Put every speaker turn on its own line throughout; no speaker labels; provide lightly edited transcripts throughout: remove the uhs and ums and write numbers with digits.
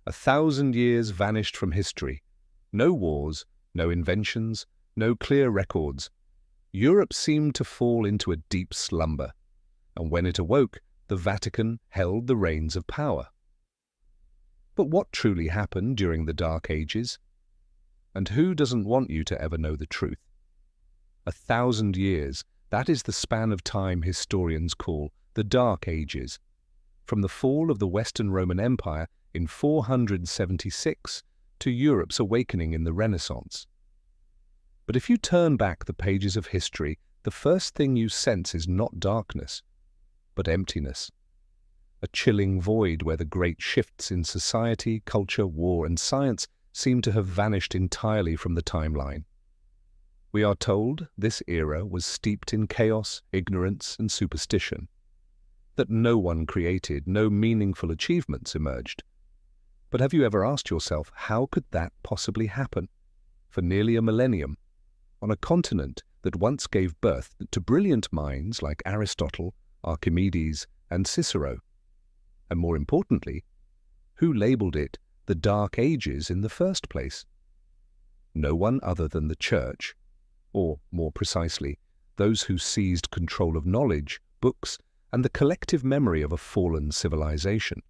1,000 years vanished from history. No wars, no inventions, no clear records. Europe seemed to fall into a deep slumber, and when it awoke, the Vatican held the reins of power. But what truly happened during the Dark Ages? And who doesn't want you to ever know the truth? 1,000 years, that is the span of time historians call the Dark Ages, from the fall of the Western Roman Empire in 476 to Europe's awakening in the Renaissance. But if you turn back the pages of history, the first thing you sense is not darkness, but emptiness. A chilling void where the great shifts in society, culture, war, and science seem to have vanished entirely from the timeline. We are told this era was steeped in chaos, ignorance, and superstition, that no one created, no meaningful achievements emerged. But have you ever asked yourself, how could that possibly happen? For nearly a millennium, on a continent that once gave birth to brilliant minds like Aristotle, Archimedes, and Cicero. And more importantly, who labeled it the Dark Ages in the first place? No one other than the Church, or more precisely, those who seized control of knowledge, books, and the collective memory of a fallen civilization.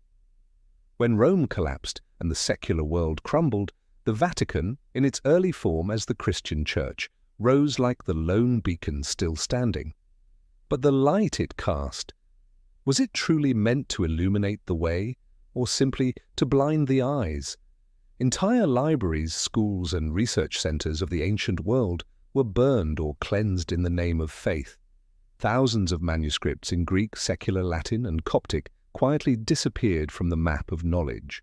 When Rome collapsed and the secular world crumbled, the Vatican, in its early form as the Christian Church, rose like the lone beacon still standing. But the light it cast, was it truly meant to illuminate the way, or simply to blind the eyes? Entire libraries, schools, and research centers of the ancient world were burned or cleansed in the name of faith. Thousands of manuscripts in Greek, secular Latin, and Coptic quietly disappeared from the map of knowledge.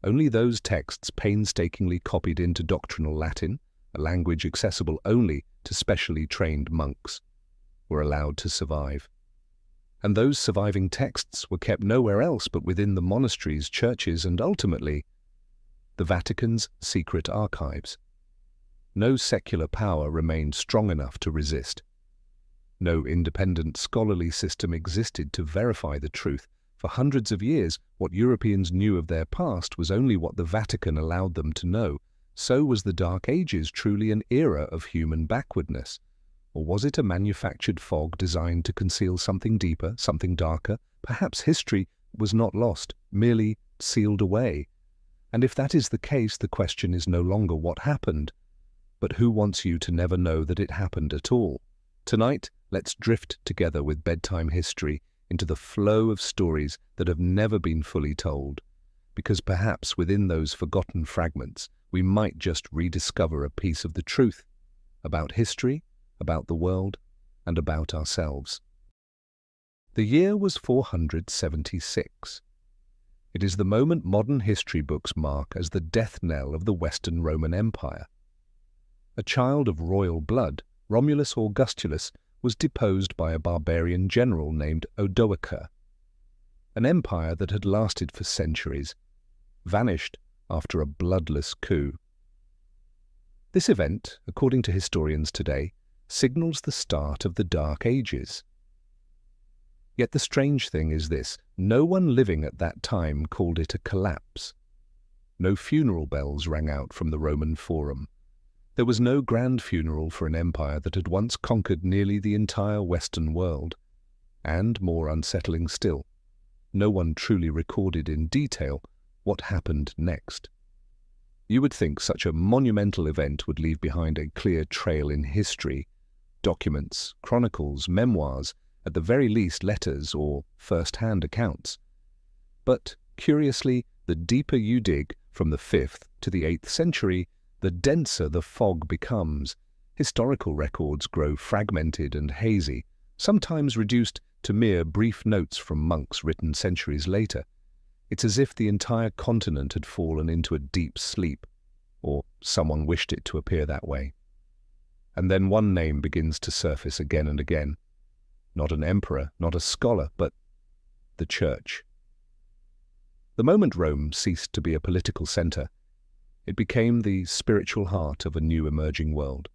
Only those texts painstakingly copied into doctrinal Latin, a language accessible only to specially trained monks, were allowed to survive. And those surviving texts were kept nowhere else but within the monasteries, churches, and ultimately, the Vatican's secret archives. No secular power remained strong enough to resist. No independent scholarly system existed to verify the truth. For hundreds of years, what Europeans knew of their past was only what the Vatican allowed them to know. So was the Dark Ages truly an era of human backwardness? Or was it a manufactured fog designed to conceal something deeper, something darker? Perhaps history was not lost, merely sealed away. And if that is the case, the question is no longer what happened, but who wants you to never know that it happened at all? Tonight, let's drift together with bedtime history into the flow of stories that have never been fully told, because perhaps within those forgotten fragments, we might just rediscover a piece of the truth about history, about the world, and about ourselves. The year was 476. It is the moment modern history books mark as the death knell of the Western Roman Empire. A child of royal blood, Romulus Augustulus was deposed by a barbarian general named Odoacer. An empire that had lasted for centuries vanished after a bloodless coup. This event, according to historians today, signals the start of the Dark Ages. Yet the strange thing is this: no one living at that time called it a collapse. No funeral bells rang out from the Roman Forum. There was no grand funeral for an empire that had once conquered nearly the entire Western world. And, more unsettling still, no one truly recorded in detail what happened next. You would think such a monumental event would leave behind a clear trail in history, documents, chronicles, memoirs, at the very least letters or first-hand accounts. But, curiously, the deeper you dig from the 5th to the 8th century, the denser the fog becomes. Historical records grow fragmented and hazy, sometimes reduced to mere brief notes from monks written centuries later. It's as if the entire continent had fallen into a deep sleep, or someone wished it to appear that way. And then one name begins to surface again and again. Not an emperor, not a scholar, but the Church. The moment Rome ceased to be a political center, it became the spiritual heart of a new emerging world.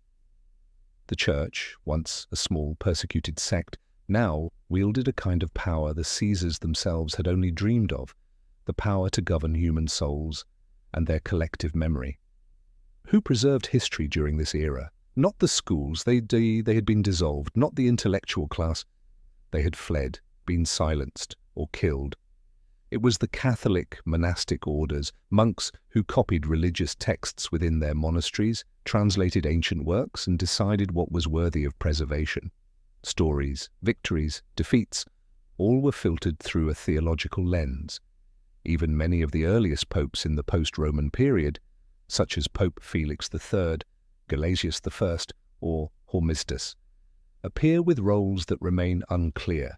The Church, once a small persecuted sect, now wielded a kind of power the Caesars themselves had only dreamed of, the power to govern human souls and their collective memory. Who preserved history during this era? Not the schools, they had been dissolved, not the intellectual class. They had fled, been silenced, or killed. It was the Catholic monastic orders, monks who copied religious texts within their monasteries, translated ancient works, and decided what was worthy of preservation. Stories, victories, defeats, all were filtered through a theological lens. Even many of the earliest popes in the post-Roman period, such as Pope Felix III, Gelasius I, or Hormisdas, appear with roles that remain unclear.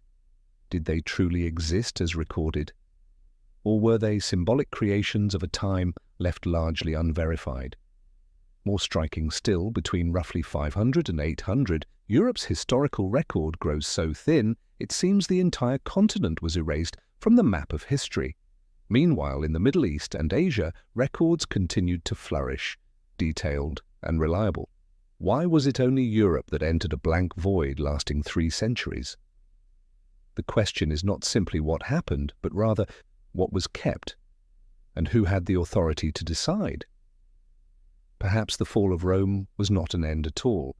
Did they truly exist as recorded? Or were they symbolic creations of a time left largely unverified? More striking still, between roughly 500 and 800, Europe's historical record grows so thin it seems the entire continent was erased from the map of history. Meanwhile, in the Middle East and Asia, records continued to flourish, detailed and reliable. Why was it only Europe that entered a blank void lasting 3 centuries? The question is not simply what happened, but rather what was kept, and who had the authority to decide. Perhaps the fall of Rome was not an end at all,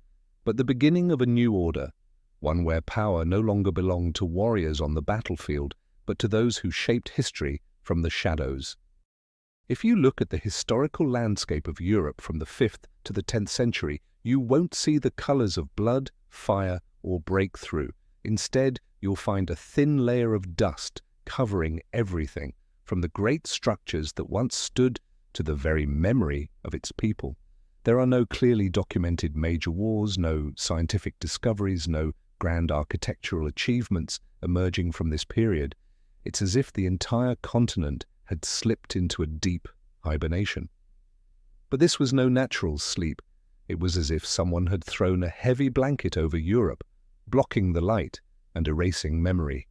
but the beginning of a new order, one where power no longer belonged to warriors on the battlefield, but to those who shaped history from the shadows. If you look at the historical landscape of Europe from the 5th to the 10th century, you won't see the colors of blood, fire, or breakthrough. Instead, you'll find a thin layer of dust covering everything, from the great structures that once stood to the very memory of its people. There are no clearly documented major wars, no scientific discoveries, no grand architectural achievements emerging from this period. It's as if the entire continent had slipped into a deep hibernation. But this was no natural sleep. It was as if someone had thrown a heavy blanket over Europe, blocking the light and erasing memory.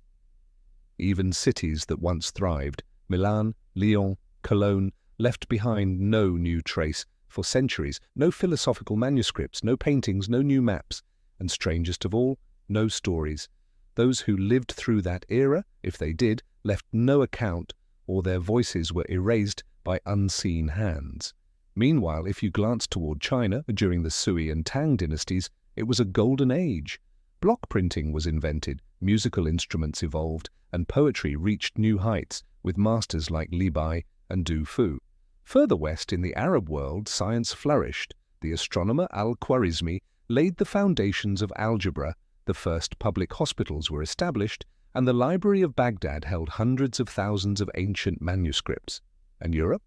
Even cities that once thrived, Milan, Lyon, Cologne, left behind no new trace for centuries, no philosophical manuscripts, no paintings, no new maps, and strangest of all, no stories. Those who lived through that era, if they did, left no account, or their voices were erased by unseen hands. Meanwhile, if you glanced toward China during the Sui and Tang dynasties, it was a golden age. Block printing was invented, musical instruments evolved, and poetry reached new heights with masters like Li Bai and Du Fu. Further west in the Arab world, science flourished. The astronomer Al-Khwarizmi laid the foundations of algebra, the first public hospitals were established, and the Library of Baghdad held hundreds of thousands of ancient manuscripts. And Europe?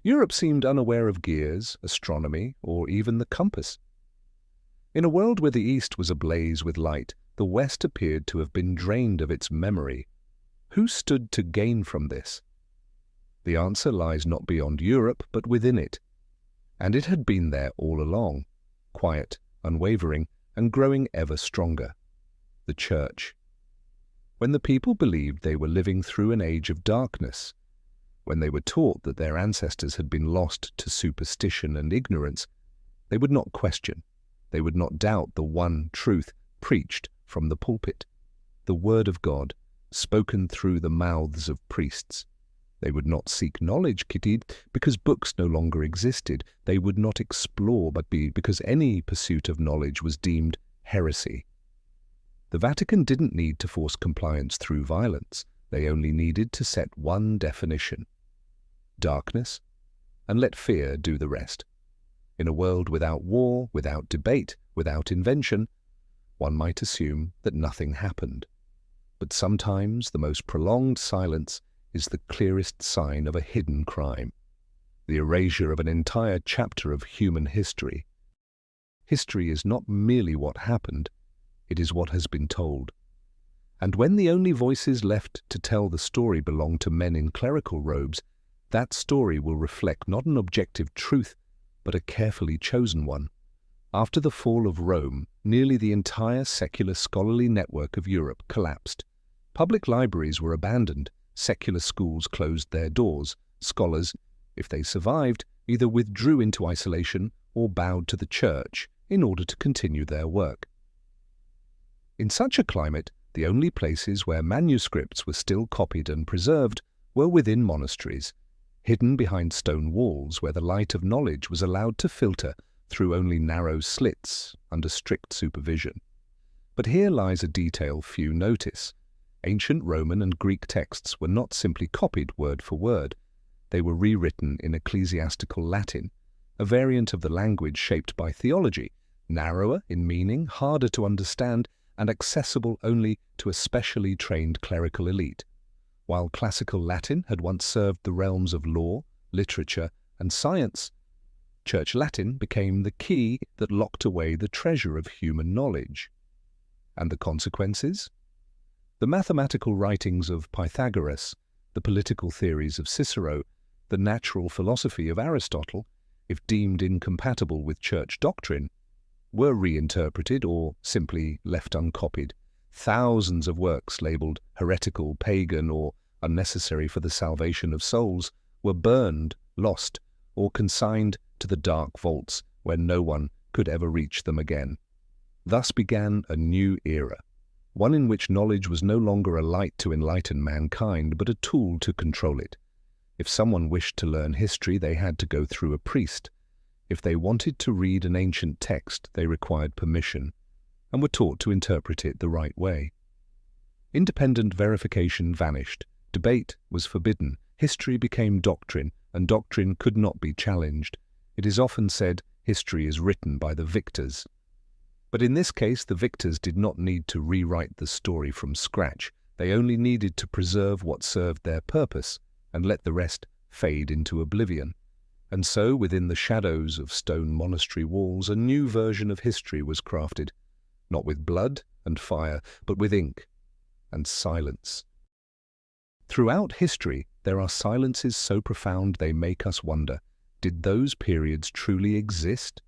Europe seemed unaware of gears, astronomy, or even the compass. In a world where the East was ablaze with light, the West appeared to have been drained of its memory. Who stood to gain from this? The answer lies not beyond Europe, but within it. And it had been there all along, quiet, unwavering, and growing ever stronger. The Church. When the people believed they were living through an age of darkness, when they were taught that their ancestors had been lost to superstition and ignorance, they would not question, they would not doubt the one truth preached from the pulpit, the Word of God, spoken through the mouths of priests. They would not seek knowledge, Kitty, because books no longer existed. They would not explore, because any pursuit of knowledge was deemed heresy. The Vatican didn't need to force compliance through violence. They only needed to set one definition: darkness, and let fear do the rest. In a world without war, without debate, without invention, one might assume that nothing happened. But sometimes the most prolonged silence is the clearest sign of a hidden crime, the erasure of an entire chapter of human history. History is not merely what happened, it is what has been told. And when the only voices left to tell the story belong to men in clerical robes, that story will reflect not an objective truth, but a carefully chosen one. After the fall of Rome, nearly the entire secular scholarly network of Europe collapsed. Public libraries were abandoned, secular schools closed their doors. Scholars, if they survived, either withdrew into isolation or bowed to the church in order to continue their work. In such a climate, the only places where manuscripts were still copied and preserved were within monasteries, hidden behind stone walls where the light of knowledge was allowed to filter through only narrow slits under strict supervision. But here lies a detail few notice. Ancient Roman and Greek texts were not simply copied word for word. They were rewritten in ecclesiastical Latin, a variant of the language shaped by theology, narrower in meaning, harder to understand, and accessible only to a specially trained clerical elite. While classical Latin had once served the realms of law, literature, and science, Church Latin became the key that locked away the treasure of human knowledge. And the consequences? The mathematical writings of Pythagoras, the political theories of Cicero, the natural philosophy of Aristotle, if deemed incompatible with church doctrine, were reinterpreted or simply left uncopied. Thousands of works labeled heretical, pagan, or unnecessary for the salvation of souls were burned, lost, or consigned to the dark vaults where no one could ever reach them again. Thus began a new era, one in which knowledge was no longer a light to enlighten mankind, but a tool to control it. If someone wished to learn history, they had to go through a priest. If they wanted to read an ancient text, they required permission and were taught to interpret it the right way. Independent verification vanished. Debate was forbidden. History became doctrine, and doctrine could not be challenged. It is often said history is written by the victors. But in this case, the victors did not need to rewrite the story from scratch. They only needed to preserve what served their purpose and let the rest fade into oblivion. And so, within the shadows of stone monastery walls, a new version of history was crafted, not with blood and fire, but with ink and silence. Throughout history, there are silences so profound they make us wonder, did those periods truly exist?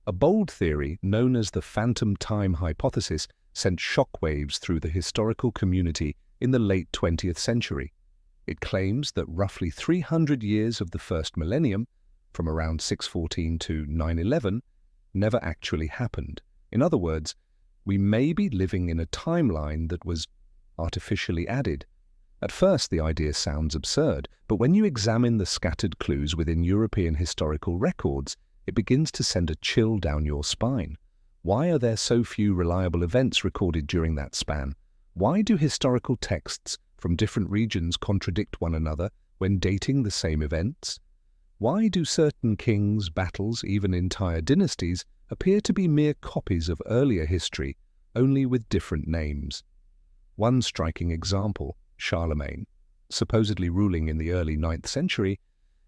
A bold theory, known as the phantom time hypothesis, sent shockwaves through the historical community in the late 20th century. It claims that roughly 300 years of the first millennium, from around 614 to 911, never actually happened. In other words, we may be living in a timeline that was artificially added. At first, the idea sounds absurd, but when you examine the scattered clues within European historical records, it begins to send a chill down your spine. Why are there so few reliable events recorded during that span? Why do historical texts from different regions contradict one another when dating the same events? Why do certain kings, battles, even entire dynasties, appear to be mere copies of earlier history, only with different names? One striking example, Charlemagne, supposedly ruling in the early 9th century,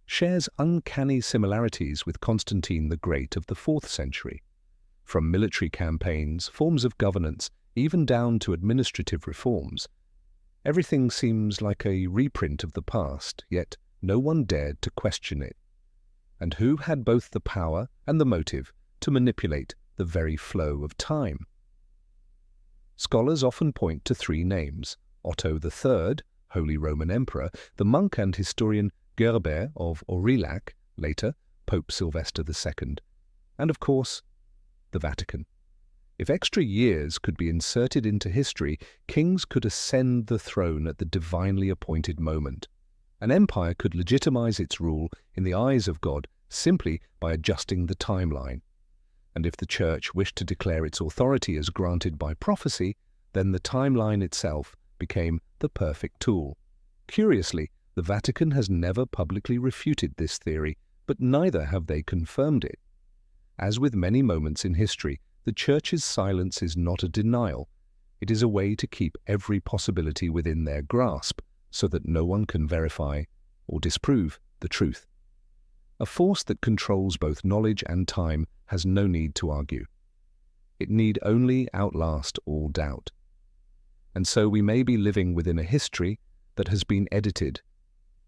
shares uncanny similarities with Constantine the Great of the 4th century. From military campaigns, forms of governance, even down to administrative reforms, everything seems like a reprint of the past, yet no one dared to question it. And who had both the power and the motive to manipulate the very flow of time? Scholars often point to three names: Otto III, Holy Roman Emperor, the monk and historian Gerbert of Aurillac, later Pope Sylvester II, and of course, the Vatican. If extra years could be inserted into history, kings could ascend the throne at the divinely appointed moment. An empire could legitimize its rule in the eyes of God simply by adjusting the timeline. And if the Church wished to declare its authority as granted by prophecy, then the timeline itself became the perfect tool. Curiously, the Vatican has never publicly refuted this theory, but neither have they confirmed it. As with many moments in history, the Church's silence is not a denial. It is a way to keep every possibility within their grasp, so that no one can verify or disprove the truth. A force that controls both knowledge and time has no need to argue. It need only outlast all doubt. And so we may be living within a history that has been edited,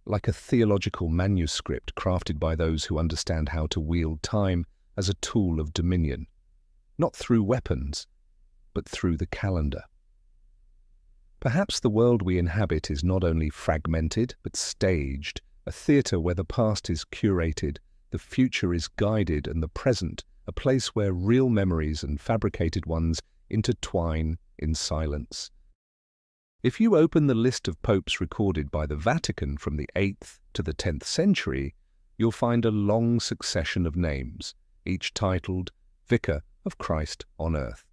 like a theological manuscript crafted by those who understand how to wield time as a tool of dominion, not through weapons, but through the calendar. Perhaps the world we inhabit is not only fragmented, but staged, a theatre where the past is curated, the future is guided, and the present, a place where real memories and fabricated ones intertwine in silence. If you open the list of popes recorded by the Vatican from the 8th to the 10th century, you'll find a long succession of names, each titled Vicar of Christ on Earth.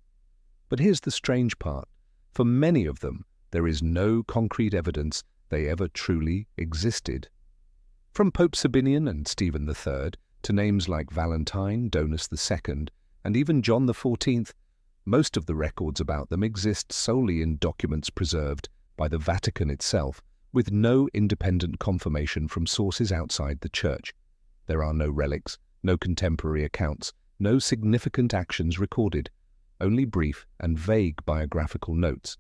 But here's the strange part. For many of them, there is no concrete evidence they ever truly existed. From Pope Sabinian and Stephen III to names like Valentine, Donus II, and even John XIV, most of the records about them exist solely in documents preserved by the Vatican itself, with no independent confirmation from sources outside the Church. There are no relics, no contemporary accounts, no significant actions recorded, only brief and vague biographical notes.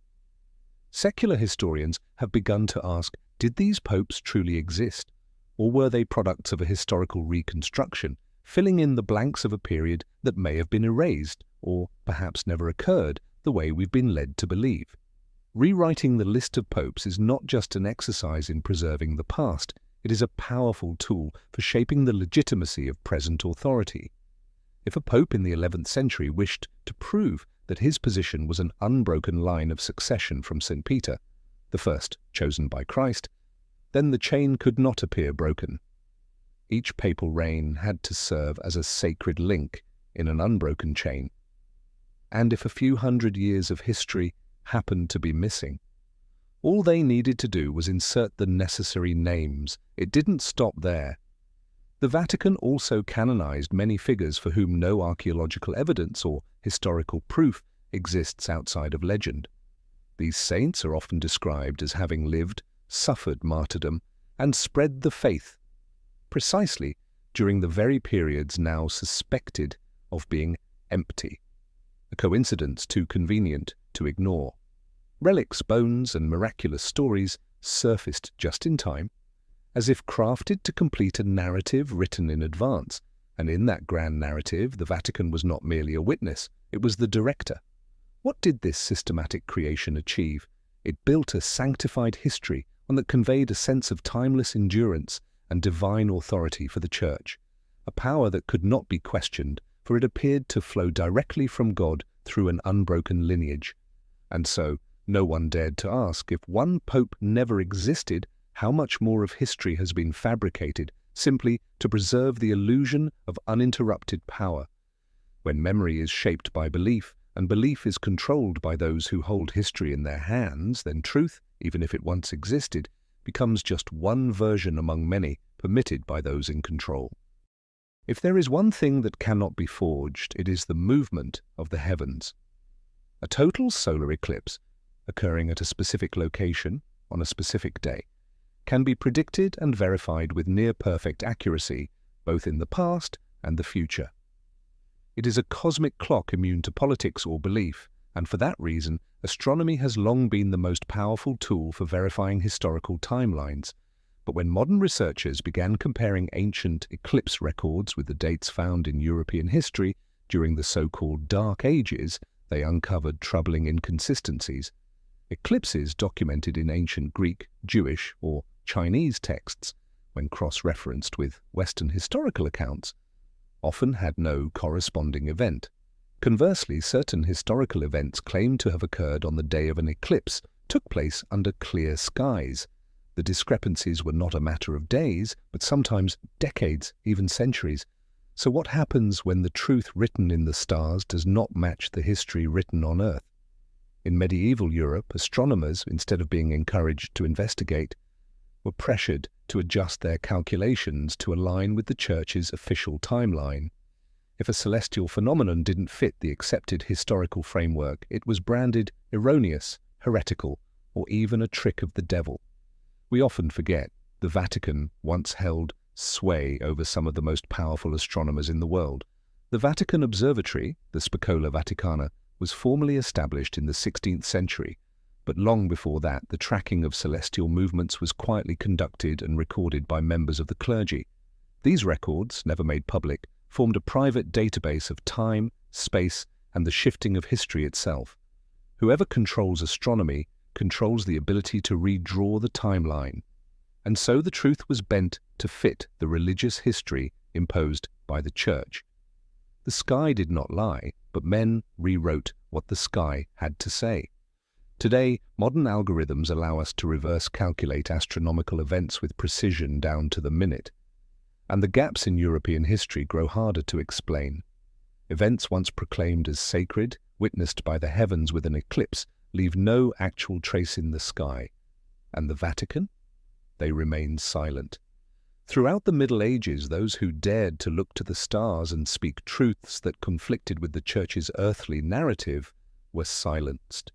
Secular historians have begun to ask, did these popes truly exist, or were they products of a historical reconstruction, filling in the blanks of a period that may have been erased, or perhaps never occurred, the way we've been led to believe? Rewriting the list of popes is not just an exercise in preserving the past, it is a powerful tool for shaping the legitimacy of present authority. If a pope in the 11th century wished to prove that his position was an unbroken line of succession from St. Peter, the first chosen by Christ, then the chain could not appear broken. Each papal reign had to serve as a sacred link in an unbroken chain. And if a few hundred years of history happened to be missing, all they needed to do was insert the necessary names. It didn't stop there. The Vatican also canonized many figures for whom no archaeological evidence or historical proof exists outside of legend. These saints are often described as having lived, suffered martyrdom, and spread the faith, precisely during the very periods now suspected of being empty, a coincidence too convenient to ignore. Relics, bones, and miraculous stories surfaced just in time, as if crafted to complete a narrative written in advance, and in that grand narrative the Vatican was not merely a witness, it was the director. What did this systematic creation achieve? It built a sanctified history, one that conveyed a sense of timeless endurance and divine authority for the Church, a power that could not be questioned, for it appeared to flow directly from God through an unbroken lineage. And so, no one dared to ask, if one pope never existed, how much more of history has been fabricated simply to preserve the illusion of uninterrupted power? When memory is shaped by belief, and belief is controlled by those who hold history in their hands, then truth, even if it once existed, becomes just one version among many permitted by those in control. If there is one thing that cannot be forged, it is the movement of the heavens. A total solar eclipse, occurring at a specific location on a specific day, can be predicted and verified with near-perfect accuracy, both in the past and the future. It is a cosmic clock immune to politics or belief, and for that reason, astronomy has long been the most powerful tool for verifying historical timelines. But when modern researchers began comparing ancient eclipse records with the dates found in European history during the so-called Dark Ages, they uncovered troubling inconsistencies. Eclipses documented in ancient Greek, Jewish, or Chinese texts, when cross-referenced with Western historical accounts, often had no corresponding event. Conversely, certain historical events claimed to have occurred on the day of an eclipse took place under clear skies. The discrepancies were not a matter of days, but sometimes decades, even centuries. So what happens when the truth written in the stars does not match the history written on Earth? In medieval Europe, astronomers, instead of being encouraged to investigate, were pressured to adjust their calculations to align with the Church's official timeline. If a celestial phenomenon didn't fit the accepted historical framework, it was branded erroneous, heretical, or even a trick of the devil. We often forget the Vatican once held sway over some of the most powerful astronomers in the world. The Vatican Observatory, the Spicola Vaticana, was formally established in the 16th century, but long before that the tracking of celestial movements was quietly conducted and recorded by members of the clergy. These records, never made public, formed a private database of time, space, and the shifting of history itself. Whoever controls astronomy controls the ability to redraw the timeline, and so the truth was bent to fit the religious history imposed by the Church. The sky did not lie, but men rewrote what the sky had to say. Today, modern algorithms allow us to reverse calculate astronomical events with precision down to the minute. And the gaps in European history grow harder to explain. Events once proclaimed as sacred, witnessed by the heavens with an eclipse, leave no actual trace in the sky. And the Vatican? They remain silent. Throughout the Middle Ages, those who dared to look to the stars and speak truths that conflicted with the Church's earthly narrative were silenced.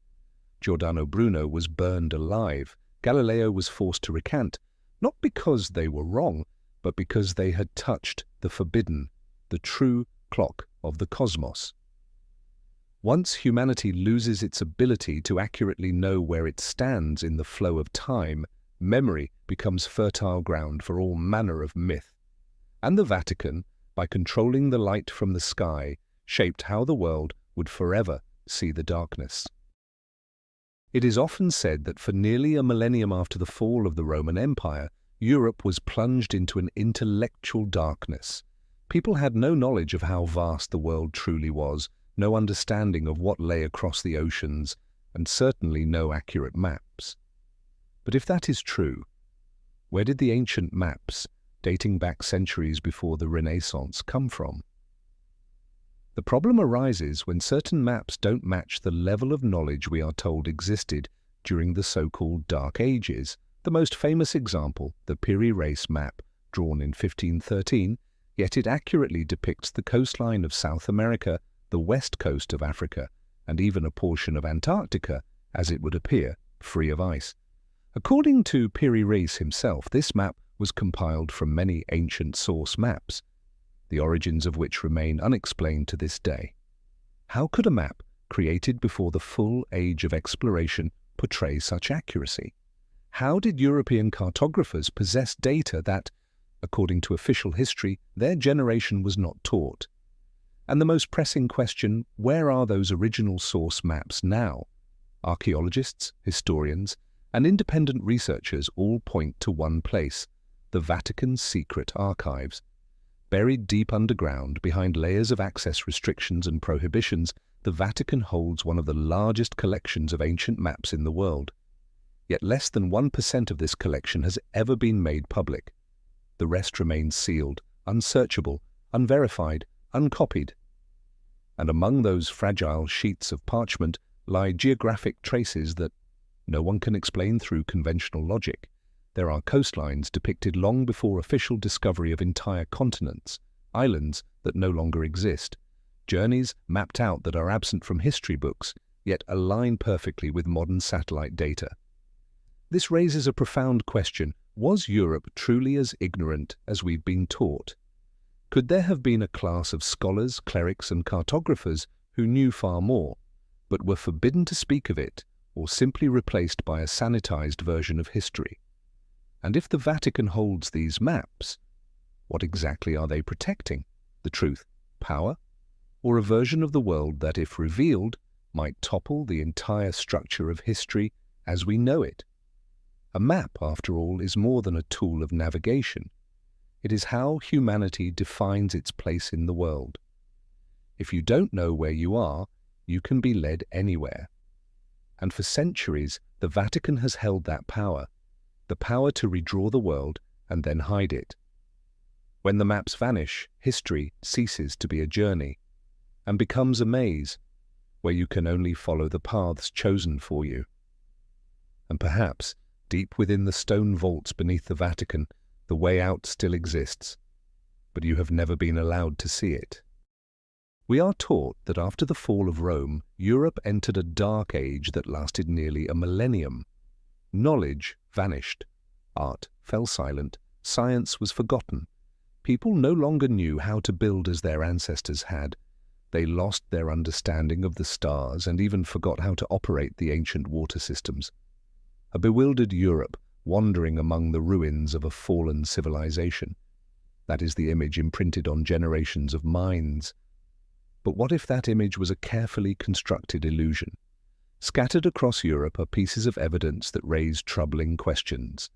Giordano Bruno was burned alive. Galileo was forced to recant, not because they were wrong, but because they had touched the forbidden, the true clock of the cosmos. Once humanity loses its ability to accurately know where it stands in the flow of time, memory becomes fertile ground for all manner of myth. And the Vatican, by controlling the light from the sky, shaped how the world would forever see the darkness. It is often said that for nearly a millennium after the fall of the Roman Empire, Europe was plunged into an intellectual darkness. People had no knowledge of how vast the world truly was, no understanding of what lay across the oceans, and certainly no accurate maps. But if that is true, where did the ancient maps, dating back centuries before the Renaissance, come from? The problem arises when certain maps don't match the level of knowledge we are told existed during the so-called Dark Ages. The most famous example, the Piri Reis map, drawn in 1513, yet it accurately depicts the coastline of South America, the west coast of Africa, and even a portion of Antarctica, as it would appear, free of ice. According to Piri Reis himself, this map was compiled from many ancient source maps, the origins of which remain unexplained to this day. How could a map, created before the full age of exploration, portray such accuracy? How did European cartographers possess data that, according to official history, their generation was not taught? And the most pressing question, where are those original source maps now? Archaeologists, historians, and independent researchers all point to one place, the Vatican's secret archives. Buried deep underground, behind layers of access restrictions and prohibitions, the Vatican holds one of the largest collections of ancient maps in the world. Yet less than 1% of this collection has ever been made public. The rest remains sealed, unsearchable, unverified, uncopied. And among those fragile sheets of parchment lie geographic traces that no one can explain through conventional logic. There are coastlines depicted long before official discovery of entire continents, islands that no longer exist, journeys mapped out that are absent from history books, yet align perfectly with modern satellite data. This raises a profound question. Was Europe truly as ignorant as we've been taught? Could there have been a class of scholars, clerics, and cartographers who knew far more, but were forbidden to speak of it, or simply replaced by a sanitized version of history? And if the Vatican holds these maps, what exactly are they protecting? The truth, power, or a version of the world that, if revealed, might topple the entire structure of history as we know it? A map, after all, is more than a tool of navigation. It is how humanity defines its place in the world. If you don't know where you are, you can be led anywhere. And for centuries, the Vatican has held that power, the power to redraw the world and then hide it. When the maps vanish, history ceases to be a journey and becomes a maze where you can only follow the paths chosen for you. And perhaps, deep within the stone vaults beneath the Vatican, the way out still exists, but you have never been allowed to see it. We are taught that after the fall of Rome, Europe entered a dark age that lasted nearly a millennium. Knowledge vanished, art fell silent, science was forgotten. People no longer knew how to build as their ancestors had. They lost their understanding of the stars and even forgot how to operate the ancient water systems. A bewildered Europe wandering among the ruins of a fallen civilization. That is the image imprinted on generations of minds. But what if that image was a carefully constructed illusion? Scattered across Europe are pieces of evidence that raise troubling questions.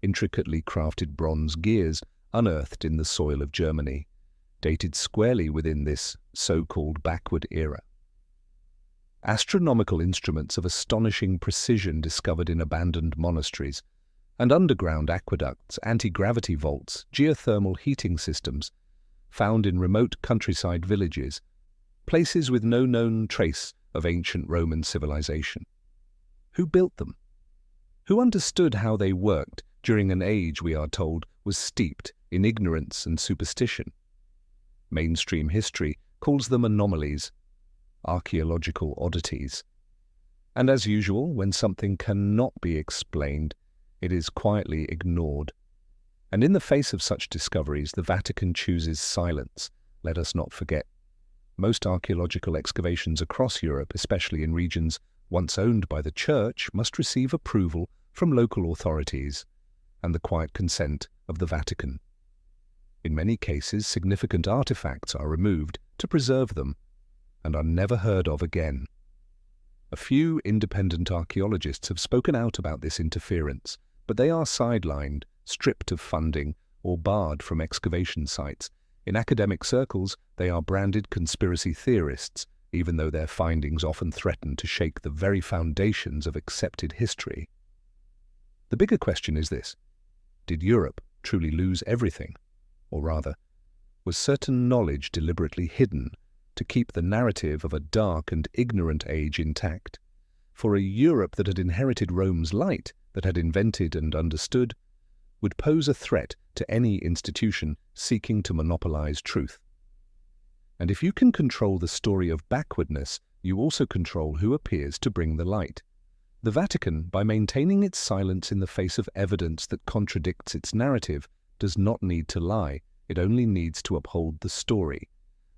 Intricately crafted bronze gears unearthed in the soil of Germany, dated squarely within this so-called backward era. astronomical instruments of astonishing precision discovered in abandoned monasteries, and underground aqueducts, anti-gravity vaults, geothermal heating systems found in remote countryside villages, places with no known trace of ancient Roman civilization. Who built them? Who understood how they worked during an age, we are told, was steeped in ignorance and superstition? Mainstream history calls them anomalies, archaeological oddities. And as usual, when something cannot be explained, it is quietly ignored. And in the face of such discoveries, the Vatican chooses silence. Let us not forget. Most archaeological excavations across Europe, especially in regions once owned by the Church, must receive approval from local authorities and the quiet consent of the Vatican. In many cases, significant artifacts are removed to preserve them and are never heard of again. A few independent archaeologists have spoken out about this interference, but they are sidelined, stripped of funding, or barred from excavation sites. In academic circles, they are branded conspiracy theorists, even though their findings often threaten to shake the very foundations of accepted history. The bigger question is this: did Europe truly lose everything? Or rather, was certain knowledge deliberately hidden to keep the narrative of a dark and ignorant age intact? For a Europe that had inherited Rome's light, that had invented and understood, would pose a threat to any institution seeking to monopolize truth. And if you can control the story of backwardness, you also control who appears to bring the light. The Vatican, by maintaining its silence in the face of evidence that contradicts its narrative, does not need to lie. It only needs to uphold the story.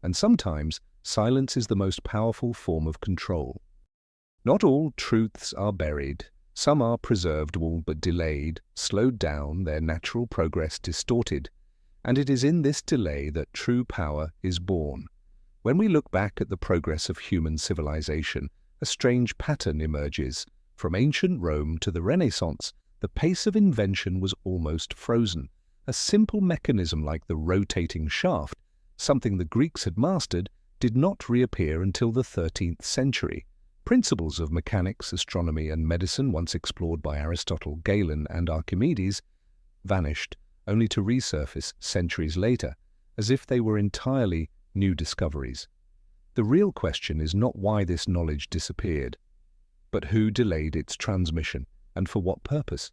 And sometimes, silence is the most powerful form of control. Not all truths are buried. Some are preserved all but delayed, slowed down, their natural progress distorted. And it is in this delay that true power is born. When we look back at the progress of human civilization, a strange pattern emerges. From ancient Rome to the Renaissance, the pace of invention was almost frozen. A simple mechanism like the rotating shaft, something the Greeks had mastered, did not reappear until the 13th century. Principles of mechanics, astronomy, and medicine, once explored by Aristotle, Galen, and Archimedes, vanished, only to resurface centuries later, as if they were entirely new discoveries. The real question is not why this knowledge disappeared, but who delayed its transmission, and for what purpose.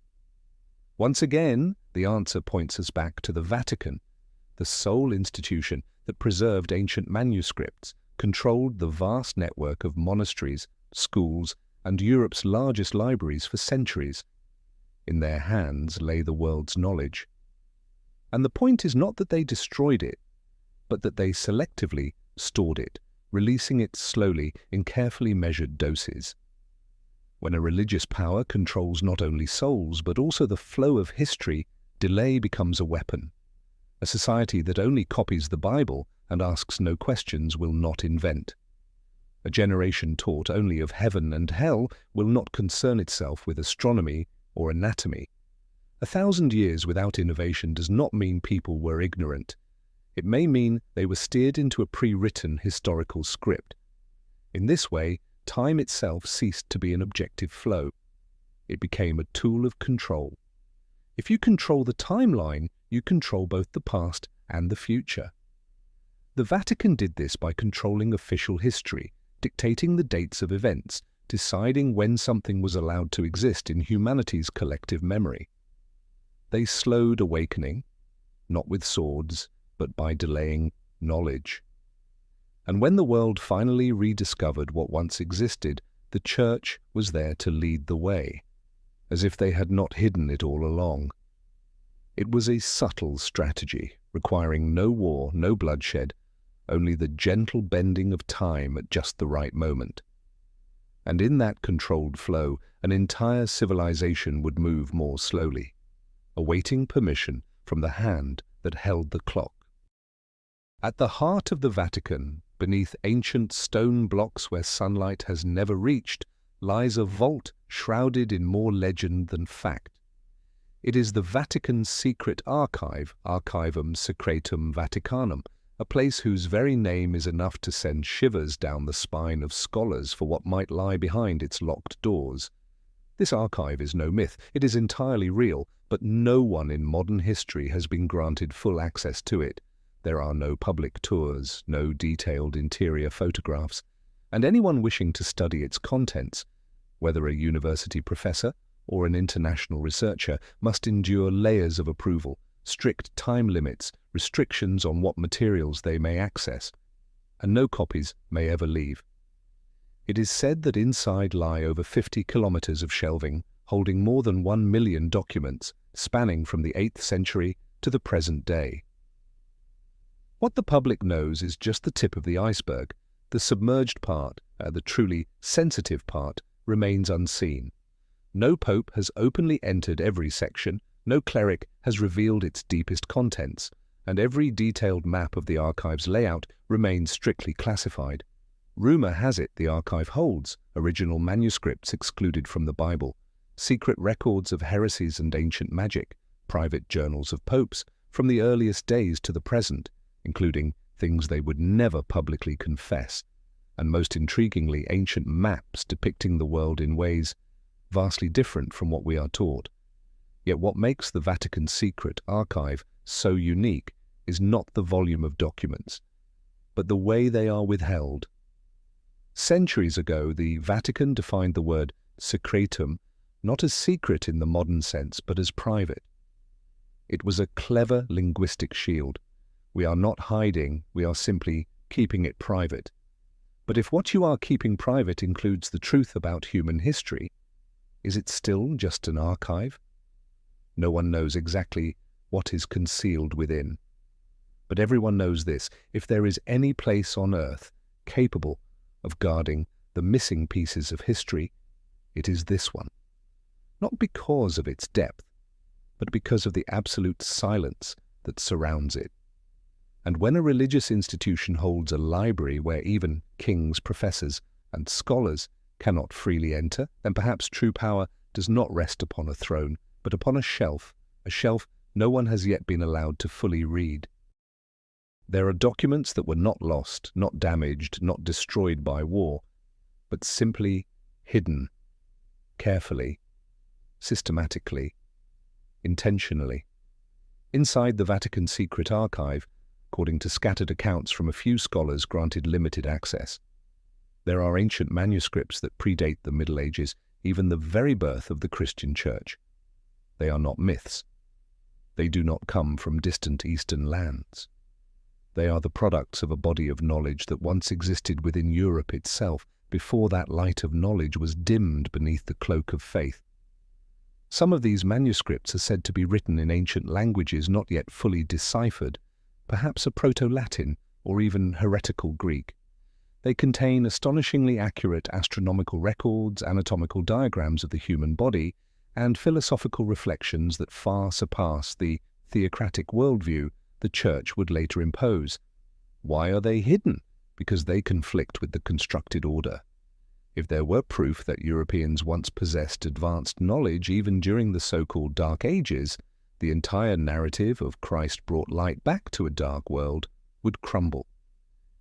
Once again, the answer points us back to the Vatican, the sole institution that preserved ancient manuscripts, controlled the vast network of monasteries, schools, and Europe's largest libraries for centuries. In their hands lay the world's knowledge. And the point is not that they destroyed it, but that they selectively stored it, releasing it slowly in carefully measured doses. When a religious power controls not only souls but also the flow of history, delay becomes a weapon. A society that only copies the Bible and asks no questions will not invent. A generation taught only of heaven and hell will not concern itself with astronomy or anatomy. 1,000 years without innovation does not mean people were ignorant. It may mean they were steered into a pre-written historical script. In this way, time itself ceased to be an objective flow. It became a tool of control. If you control the timeline, you control both the past and the future. The Vatican did this by controlling official history, dictating the dates of events, deciding when something was allowed to exist in humanity's collective memory. They slowed awakening, not with swords, but by delaying knowledge. And when the world finally rediscovered what once existed, the Church was there to lead the way, as if they had not hidden it all along. It was a subtle strategy, requiring no war, no bloodshed, only the gentle bending of time at just the right moment. And in that controlled flow, an entire civilization would move more slowly, awaiting permission from the hand that held the clock. At the heart of the Vatican, beneath ancient stone blocks where sunlight has never reached, lies a vault shrouded in more legend than fact. It is the Vatican's secret archive, Archivum Secretum Vaticanum, a place whose very name is enough to send shivers down the spine of scholars for what might lie behind its locked doors. This archive is no myth, it is entirely real, but no one in modern history has been granted full access to it. There are no public tours, no detailed interior photographs, and anyone wishing to study its contents, whether a university professor or an international researcher, must endure layers of approval, strict time limits, restrictions on what materials they may access, and no copies may ever leave. It is said that inside lie over 50 kilometers of shelving, holding more than 1 million documents, spanning from the 8th century to the present day. What the public knows is just the tip of the iceberg. The submerged part, the truly sensitive part, remains unseen. No pope has openly entered every section, no cleric has revealed its deepest contents, and every detailed map of the archive's layout remains strictly classified. Rumor has it the archive holds original manuscripts excluded from the Bible, secret records of heresies and ancient magic, private journals of popes from the earliest days to the present, including things they would never publicly confess, and most intriguingly, ancient maps depicting the world in ways vastly different from what we are taught. Yet what makes the Vatican's secret archive so unique is not the volume of documents, but the way they are withheld. Centuries ago, the Vatican defined the word secretum not as secret in the modern sense, but as private. It was a clever linguistic shield. We are not hiding, we are simply keeping it private. But if what you are keeping private includes the truth about human history, is it still just an archive? No one knows exactly what is concealed within. But everyone knows this: if there is any place on earth capable of guarding the missing pieces of history, it is this one. Not because of its depth, but because of the absolute silence that surrounds it. And when a religious institution holds a library where even kings, professors, and scholars cannot freely enter, then perhaps true power does not rest upon a throne, but upon a shelf no one has yet been allowed to fully read. There are documents that were not lost, not damaged, not destroyed by war, but simply hidden, carefully, systematically, intentionally. Inside the Vatican's secret archive, according to scattered accounts from a few scholars granted limited access, there are ancient manuscripts that predate the Middle Ages, even the very birth of the Christian Church. They are not myths. They do not come from distant eastern lands. They are the products of a body of knowledge that once existed within Europe itself, before that light of knowledge was dimmed beneath the cloak of faith. Some of these manuscripts are said to be written in ancient languages not yet fully deciphered, perhaps a Proto-Latin or even heretical Greek. They contain astonishingly accurate astronomical records, anatomical diagrams of the human body, and philosophical reflections that far surpass the theocratic worldview the Church would later impose. Why are they hidden? Because they conflict with the constructed order. If there were proof that Europeans once possessed advanced knowledge even during the so-called Dark Ages, the entire narrative of Christ brought light back to a dark world would crumble.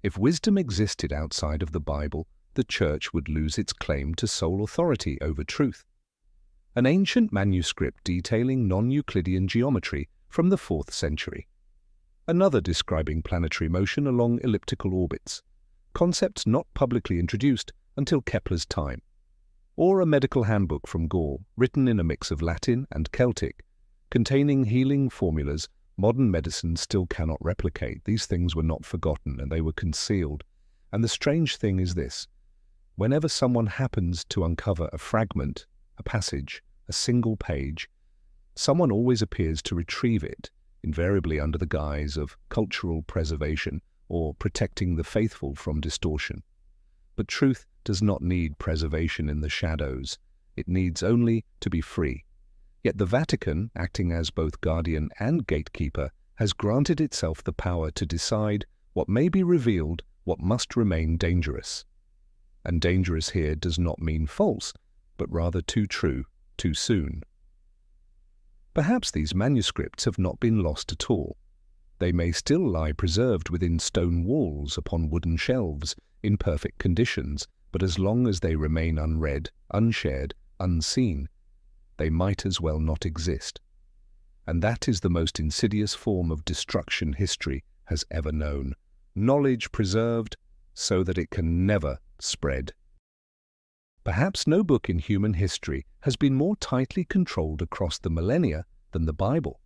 If wisdom existed outside of the Bible, the Church would lose its claim to sole authority over truth. An ancient manuscript detailing non-Euclidean geometry from the 4th century. Another describing planetary motion along elliptical orbits, concepts not publicly introduced until Kepler's time. Or a medical handbook from Gaul, written in a mix of Latin and Celtic, containing healing formulas modern medicine still cannot replicate. These things were not forgotten, and they were concealed. And the strange thing is this: whenever someone happens to uncover a fragment, a passage, a single page, someone always appears to retrieve it, invariably under the guise of cultural preservation or protecting the faithful from distortion. But truth does not need preservation in the shadows. It needs only to be free. Yet the Vatican, acting as both guardian and gatekeeper, has granted itself the power to decide what may be revealed, what must remain dangerous. And dangerous here does not mean false, but rather too true, too soon. Perhaps these manuscripts have not been lost at all. They may still lie preserved within stone walls upon wooden shelves in perfect conditions, but as long as they remain unread, unshared, unseen, they might as well not exist. And that is the most insidious form of destruction history has ever known. Knowledge preserved so that it can never spread. Perhaps no book in human history has been more tightly controlled across the millennia than the Bible.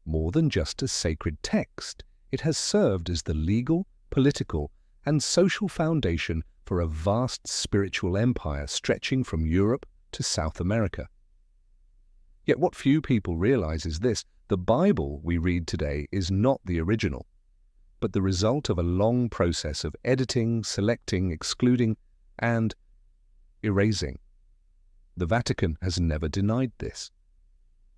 More than just a sacred text, it has served as the legal, political, and social foundation for a vast spiritual empire stretching from Europe to South America. Yet what few people realize is this: the Bible we read today is not the original, but the result of a long process of editing, selecting, excluding, and erasing. The Vatican has never denied this,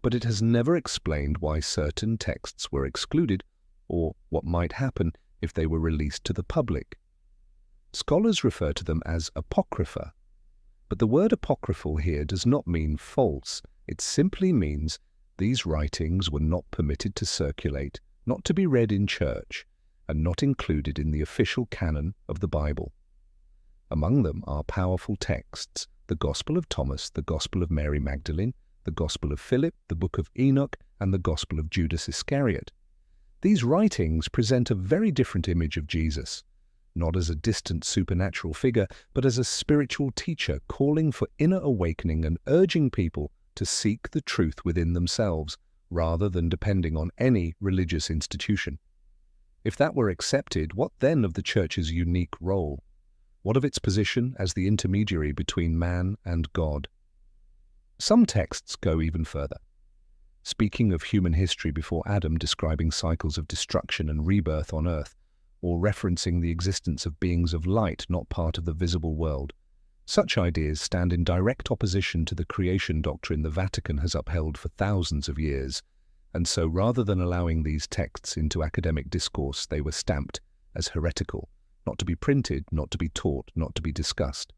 but it has never explained why certain texts were excluded or what might happen if they were released to the public. Scholars refer to them as apocrypha, but the word apocryphal here does not mean false. It simply means these writings were not permitted to circulate, not to be read in church, and not included in the official canon of the Bible. Among them are powerful texts: the Gospel of Thomas, the Gospel of Mary Magdalene, the Gospel of Philip, the Book of Enoch, and the Gospel of Judas Iscariot. These writings present a very different image of Jesus, not as a distant supernatural figure, but as a spiritual teacher calling for inner awakening and urging people to seek the truth within themselves, rather than depending on any religious institution. If that were accepted, what then of the Church's unique role? What of its position as the intermediary between man and God? Some texts go even further. Speaking of human history before Adam, describing cycles of destruction and rebirth on earth, or referencing the existence of beings of light not part of the visible world. Such ideas stand in direct opposition to the creation doctrine the Vatican has upheld for thousands of years, and so rather than allowing these texts into academic discourse, they were stamped as heretical, not to be printed, not to be taught, not to be discussed.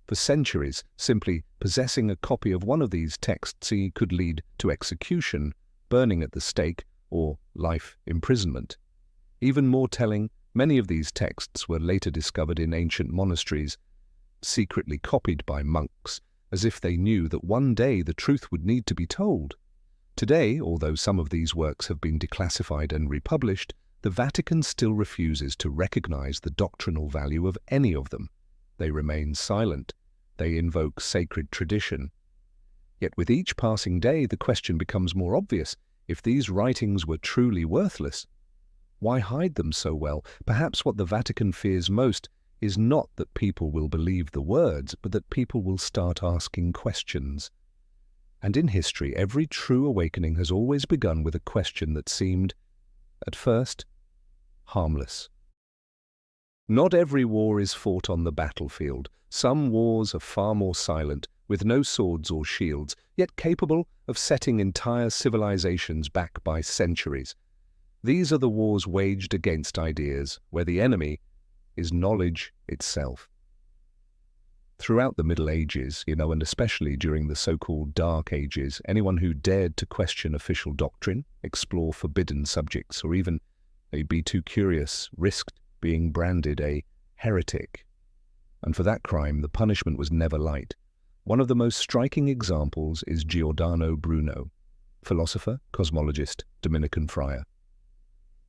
For centuries, simply possessing a copy of one of these texts could lead to execution, burning at the stake, or life imprisonment. Even more telling, many of these texts were later discovered in ancient monasteries, secretly copied by monks, as if they knew that one day the truth would need to be told. Today, although some of these works have been declassified and republished, the Vatican still refuses to recognize the doctrinal value of any of them. They remain silent. They invoke sacred tradition. Yet with each passing day, the question becomes more obvious. If these writings were truly worthless, why hide them so well? Perhaps what the Vatican fears most is not that people will believe the words, but that people will start asking questions. And in history, every true awakening has always begun with a question that seemed, at first, harmless. Not every war is fought on the battlefield. Some wars are far more silent, with no swords or shields, yet capable of setting entire civilizations back by centuries. These are the wars waged against ideas, where the enemy is knowledge itself. Throughout the Middle Ages, and especially during the so-called Dark Ages, anyone who dared to question official doctrine, explore forbidden subjects, or even be too curious, risked being branded a heretic. And for that crime, the punishment was never light. One of the most striking examples is Giordano Bruno, philosopher, cosmologist, Dominican friar.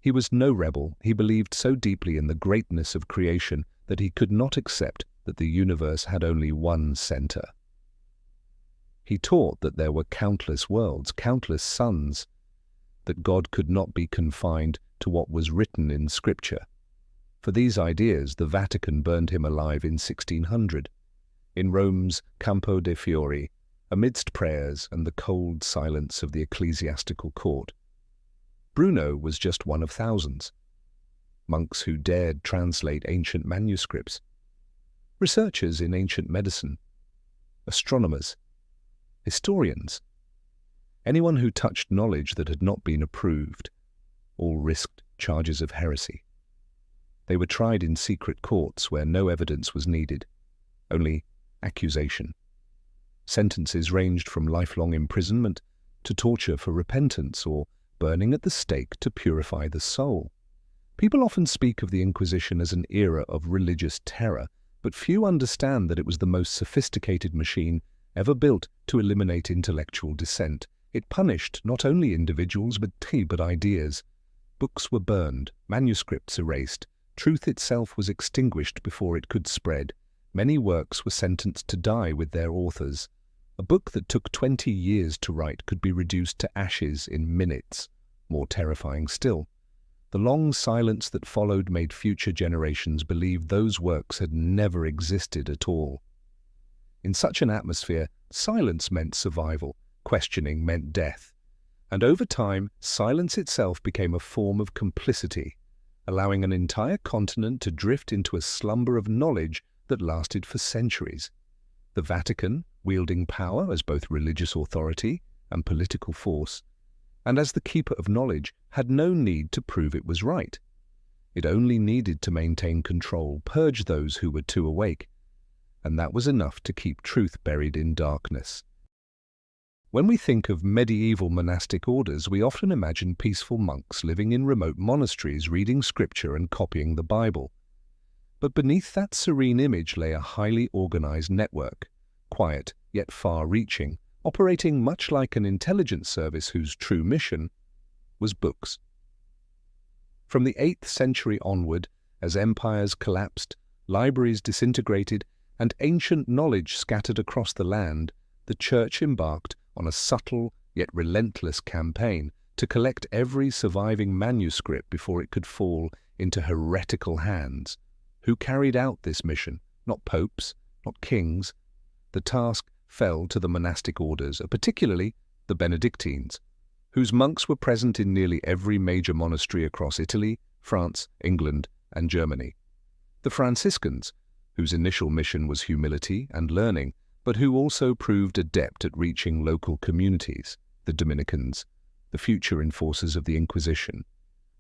He was no rebel. He believed so deeply in the greatness of creation that he could not accept that the universe had only one center. He taught that there were countless worlds, countless suns, that God could not be confined to what was written in Scripture. For these ideas, the Vatican burned him alive in 1600, in Rome's Campo de' Fiori, amidst prayers and the cold silence of the ecclesiastical court. Bruno was just one of thousands. Monks who dared translate ancient manuscripts, researchers in ancient medicine, astronomers, historians, anyone who touched knowledge that had not been approved, all risked charges of heresy. They were tried in secret courts where no evidence was needed, only accusation. Sentences ranged from lifelong imprisonment to torture for repentance or burning at the stake to purify the soul. People often speak of the Inquisition as an era of religious terror, but few understand that it was the most sophisticated machine ever built to eliminate intellectual dissent. It punished not only individuals but ideas. Books were burned, manuscripts erased, truth itself was extinguished before it could spread. Many works were sentenced to die with their authors. A book that took 20 years to write could be reduced to ashes in minutes. More terrifying still, the long silence that followed made future generations believe those works had never existed at all. In such an atmosphere, silence meant survival, questioning meant death. And over time, silence itself became a form of complicity, allowing an entire continent to drift into a slumber of knowledge that lasted for centuries. The Vatican, wielding power as both religious authority and political force, and as the keeper of knowledge, had no need to prove it was right. It only needed to maintain control, purge those who were too awake, and that was enough to keep truth buried in darkness. When we think of medieval monastic orders, we often imagine peaceful monks living in remote monasteries, reading scripture and copying the Bible. But beneath that serene image lay a highly organized network, quiet yet far-reaching, operating much like an intelligence service whose true mission was books. From the 8th century onward, as empires collapsed, libraries disintegrated, and ancient knowledge scattered across the land, the Church embarked on a subtle yet relentless campaign to collect every surviving manuscript before it could fall into heretical hands. Who carried out this mission? Not popes, not kings. The task fell to the monastic orders, particularly the Benedictines, whose monks were present in nearly every major monastery across Italy, France, England, and Germany. The Franciscans, whose initial mission was humility and learning, but who also proved adept at reaching local communities. The Dominicans, the future enforcers of the Inquisition,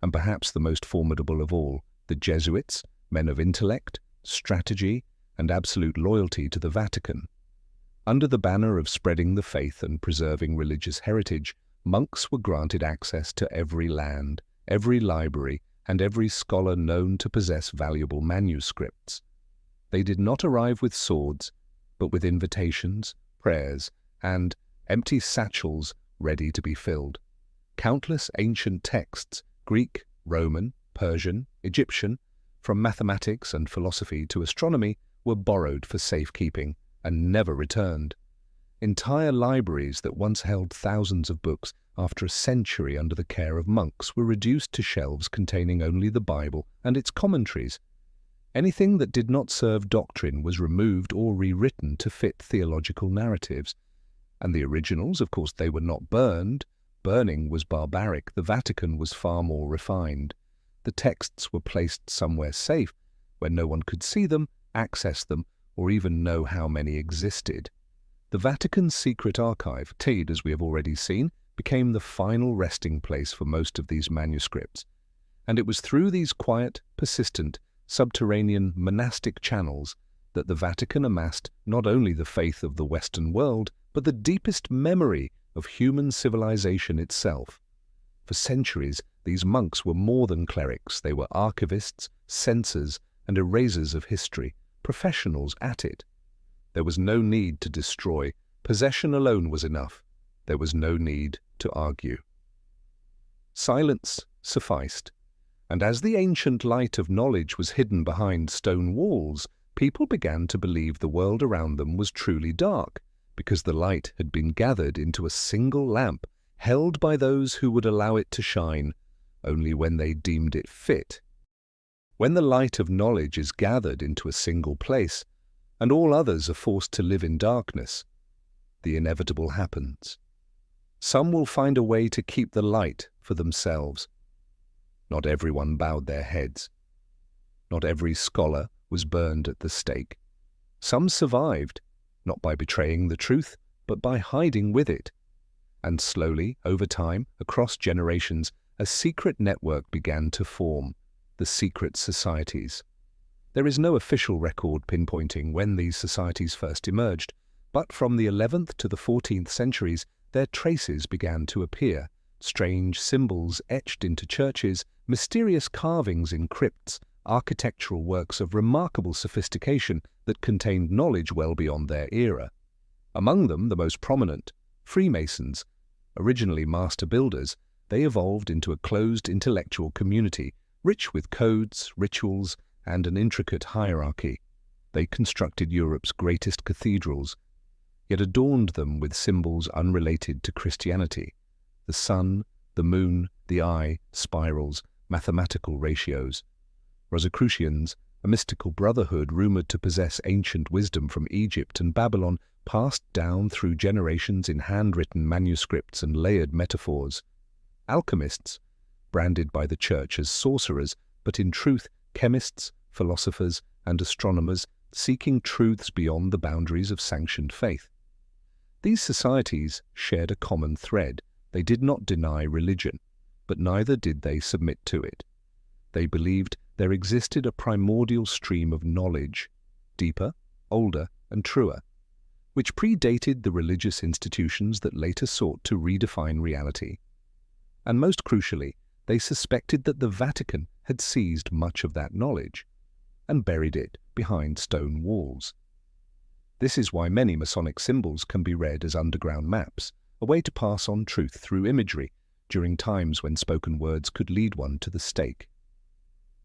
and perhaps the most formidable of all, the Jesuits, men of intellect, strategy, and absolute loyalty to the Vatican. Under the banner of spreading the faith and preserving religious heritage, monks were granted access to every land, every library, and every scholar known to possess valuable manuscripts. They did not arrive with swords, but with invitations, prayers, and empty satchels ready to be filled. Countless ancient texts, Greek, Roman, Persian, Egyptian, from mathematics and philosophy to astronomy, were borrowed for safekeeping and never returned. Entire libraries that once held thousands of books, after a century under the care of monks, were reduced to shelves containing only the Bible and its commentaries. Anything that did not serve doctrine was removed or rewritten to fit theological narratives. And the originals, of course, they were not burned. Burning was barbaric. The Vatican was far more refined. The texts were placed somewhere safe, where no one could see them, access them, or even know how many existed. The Vatican's secret archive, as we have already seen, became the final resting place for most of these manuscripts. And it was through these quiet, persistent, subterranean monastic channels that the Vatican amassed not only the faith of the Western world, but the deepest memory of human civilization itself. For centuries, these monks were more than clerics. They were archivists, censors, and erasers of history, professionals at it. There was no need to destroy. Possession alone was enough. There was no need to argue. Silence sufficed. And as the ancient light of knowledge was hidden behind stone walls, people began to believe the world around them was truly dark, because the light had been gathered into a single lamp, held by those who would allow it to shine only when they deemed it fit. When the light of knowledge is gathered into a single place, and all others are forced to live in darkness, the inevitable happens. Some will find a way to keep the light for themselves. Not everyone bowed their heads. Not every scholar was burned at the stake. Some survived, not by betraying the truth, but by hiding with it. And slowly, over time, across generations, a secret network began to form, the secret societies. There is no official record pinpointing when these societies first emerged, but from the 11th to the 14th centuries, their traces began to appear, strange symbols etched into churches, mysterious carvings in crypts, architectural works of remarkable sophistication that contained knowledge well beyond their era. Among them, the most prominent, Freemasons. Originally master builders, they evolved into a closed intellectual community, rich with codes, rituals, and an intricate hierarchy. They constructed Europe's greatest cathedrals, yet adorned them with symbols unrelated to Christianity: the sun, the moon, the eye, spirals, mathematical ratios. Rosicrucians, a mystical brotherhood rumored to possess ancient wisdom from Egypt and Babylon, passed down through generations in handwritten manuscripts and layered metaphors. Alchemists, branded by the church as sorcerers, but in truth chemists, philosophers, and astronomers seeking truths beyond the boundaries of sanctioned faith. These societies shared a common thread. They did not deny religion, but neither did they submit to it. They believed there existed a primordial stream of knowledge, deeper, older, and truer, which predated the religious institutions that later sought to redefine reality. And most crucially, they suspected that the Vatican had seized much of that knowledge and buried it behind stone walls. This is why many Masonic symbols can be read as underground maps, a way to pass on truth through imagery during times when spoken words could lead one to the stake.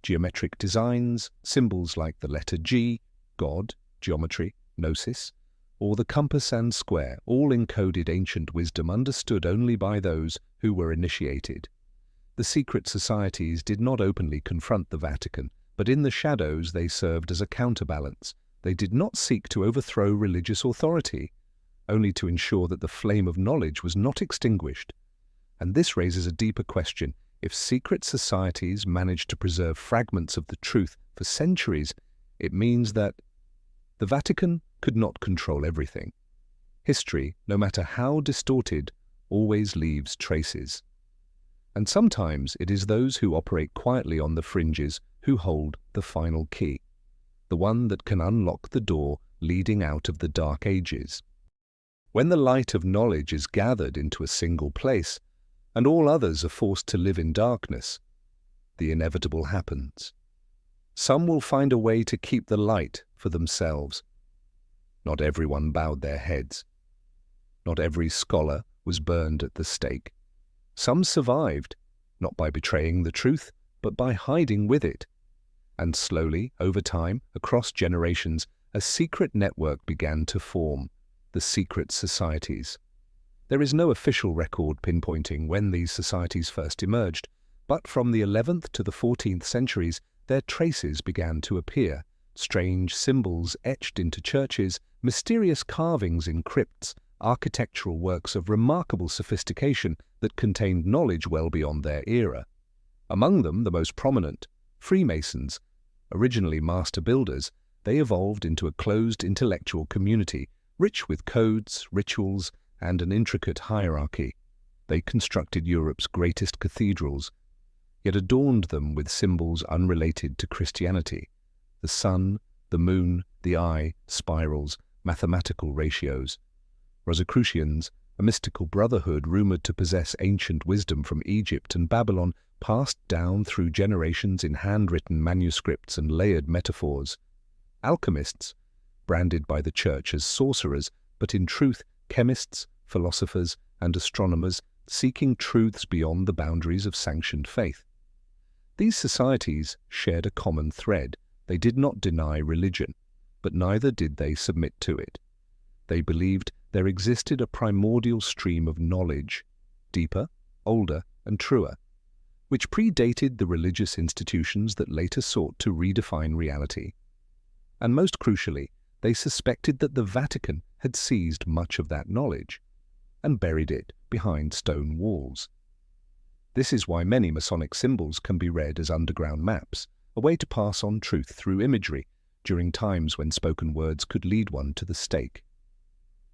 Geometric designs, symbols like the letter G, God, geometry, gnosis, or the compass and square, all encoded ancient wisdom understood only by those who were initiated. The secret societies did not openly confront the Vatican, but in the shadows they served as a counterbalance. They did not seek to overthrow religious authority, only to ensure that the flame of knowledge was not extinguished. And this raises a deeper question. If secret societies managed to preserve fragments of the truth for centuries, it means that the Vatican could not control everything. History, no matter how distorted, always leaves traces. And sometimes it is those who operate quietly on the fringes who hold the final key, the one that can unlock the door leading out of the dark ages. When the light of knowledge is gathered into a single place, and all others are forced to live in darkness, the inevitable happens. Some will find a way to keep the light for themselves. Not everyone bowed their heads. Not every scholar was burned at the stake. Some survived, not by betraying the truth, but by hiding with it. And slowly, over time, across generations, a secret network began to form, the secret societies. There is no official record pinpointing when these societies first emerged, but from the 11th to the 14th centuries, their traces began to appear: strange symbols etched into churches, mysterious carvings in crypts, architectural works of remarkable sophistication that contained knowledge well beyond their era. Among them, the most prominent, Freemasons. Originally master builders, they evolved into a closed intellectual community, rich with codes, rituals, and an intricate hierarchy. They constructed Europe's greatest cathedrals, yet adorned them with symbols unrelated to Christianity: the sun, the moon, the eye, spirals, mathematical ratios. Rosicrucians, a mystical brotherhood rumored to possess ancient wisdom from Egypt and Babylon, passed down through generations in handwritten manuscripts and layered metaphors. Alchemists, branded by the church as sorcerers, but in truth chemists, philosophers, and astronomers seeking truths beyond the boundaries of sanctioned faith. These societies shared a common thread. They did not deny religion, but neither did they submit to it. They believed there existed a primordial stream of knowledge, deeper, older, and truer, which predated the religious institutions that later sought to redefine reality. And most crucially, they suspected that the Vatican had seized much of that knowledge and buried it behind stone walls. This is why many Masonic symbols can be read as underground maps, a way to pass on truth through imagery during times when spoken words could lead one to the stake.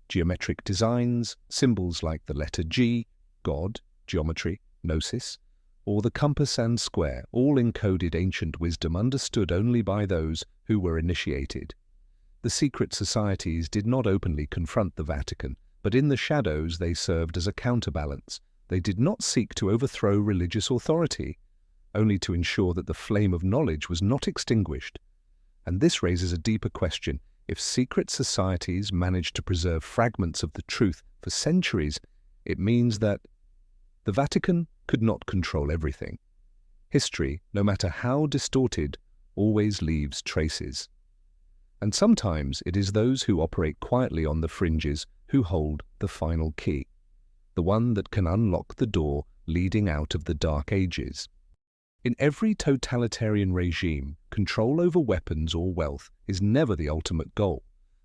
Geometric designs, symbols like the letter G, God, geometry, gnosis, or the compass and square, all encoded ancient wisdom understood only by those who were initiated. The secret societies did not openly confront the Vatican, but in the shadows they served as a counterbalance. They did not seek to overthrow religious authority, only to ensure that the flame of knowledge was not extinguished. And this raises a deeper question. If secret societies managed to preserve fragments of the truth for centuries, it means that the Vatican could not control everything. History, no matter how distorted, always leaves traces. And sometimes it is those who operate quietly on the fringes who hold the final key, the one that can unlock the door leading out of the Dark Ages. In every totalitarian regime, control over weapons or wealth is never the ultimate goal.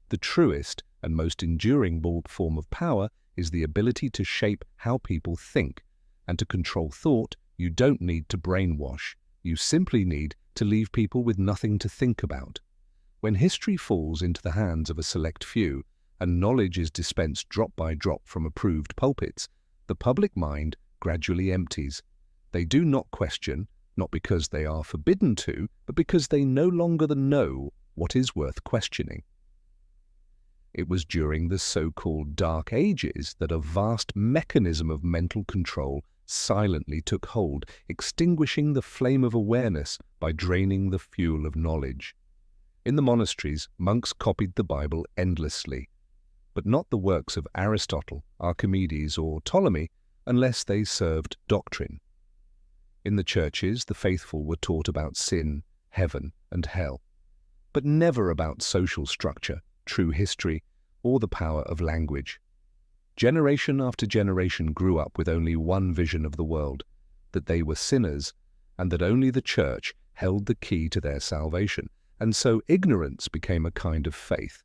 The truest and most enduring form of power is the ability to shape how people think. And to control thought, you don't need to brainwash. You simply need to leave people with nothing to think about. When history falls into the hands of a select few, and knowledge is dispensed drop by drop from approved pulpits, the public mind gradually empties. They do not question, not because they are forbidden to, but because they no longer know what is worth questioning. It was during the so-called Dark Ages that a vast mechanism of mental control silently took hold, extinguishing the flame of awareness by draining the fuel of knowledge. In the monasteries, monks copied the Bible endlessly, but not the works of Aristotle, Archimedes, or Ptolemy, unless they served doctrine. In the churches, the faithful were taught about sin, heaven, and hell, but never about social structure, true history, or the power of language. Generation after generation grew up with only one vision of the world, that they were sinners, and that only the church held the key to their salvation, and so ignorance became a kind of faith.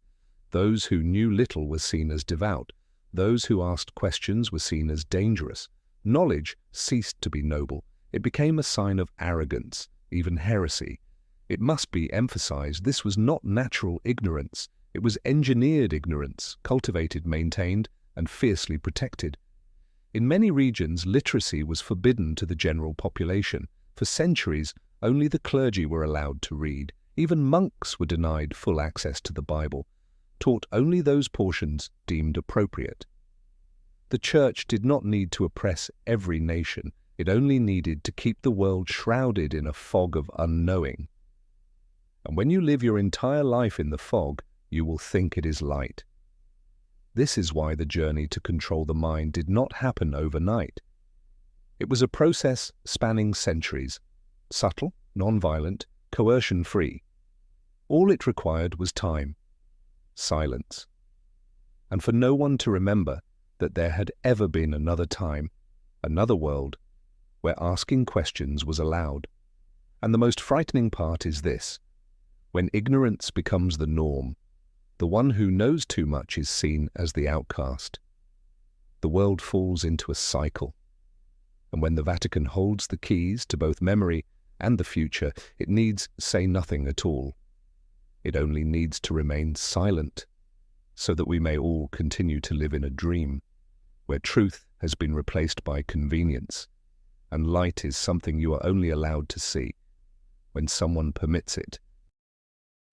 Those who knew little were seen as devout. Those who asked questions were seen as dangerous. Knowledge ceased to be noble. It became a sign of arrogance, even heresy. It must be emphasized this was not natural ignorance. It was engineered ignorance, cultivated, maintained, and fiercely protected. In many regions, literacy was forbidden to the general population. For centuries, only the clergy were allowed to read. Even monks were denied full access to the Bible, taught only those portions deemed appropriate. The Church did not need to oppress every nation. It only needed to keep the world shrouded in a fog of unknowing. And when you live your entire life in the fog, you will think it is light. This is why the journey to control the mind did not happen overnight. It was a process spanning centuries, subtle, non-violent, coercion-free. All it required was time, silence, and for no one to remember that there had ever been another time, another world, where asking questions was allowed. And the most frightening part is this: when ignorance becomes the norm, the one who knows too much is seen as the outcast. The world falls into a cycle. And when the Vatican holds the keys to both memory and the future, it needs say nothing at all. It only needs to remain silent, so that we may all continue to live in a dream, where truth has been replaced by convenience, and light is something you are only allowed to see when someone permits it.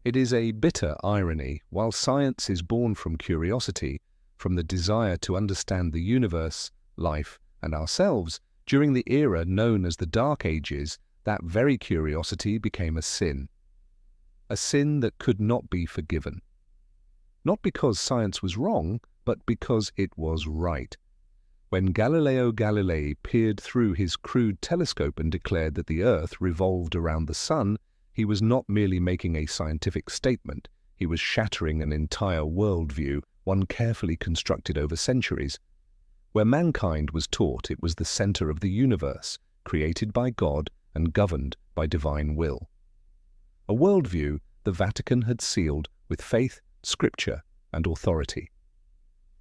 It is a bitter irony. While science is born from curiosity, from the desire to understand the universe, life, and ourselves, during the era known as the Dark Ages, that very curiosity became a sin that could not be forgiven. Not because science was wrong, but because it was right. When Galileo Galilei peered through his crude telescope and declared that the Earth revolved around the Sun, he was not merely making a scientific statement. He was shattering an entire worldview, one carefully constructed over centuries. Where mankind was taught it was the center of the universe, created by God and governed by divine will. A worldview the Vatican had sealed with faith, scripture, and authority.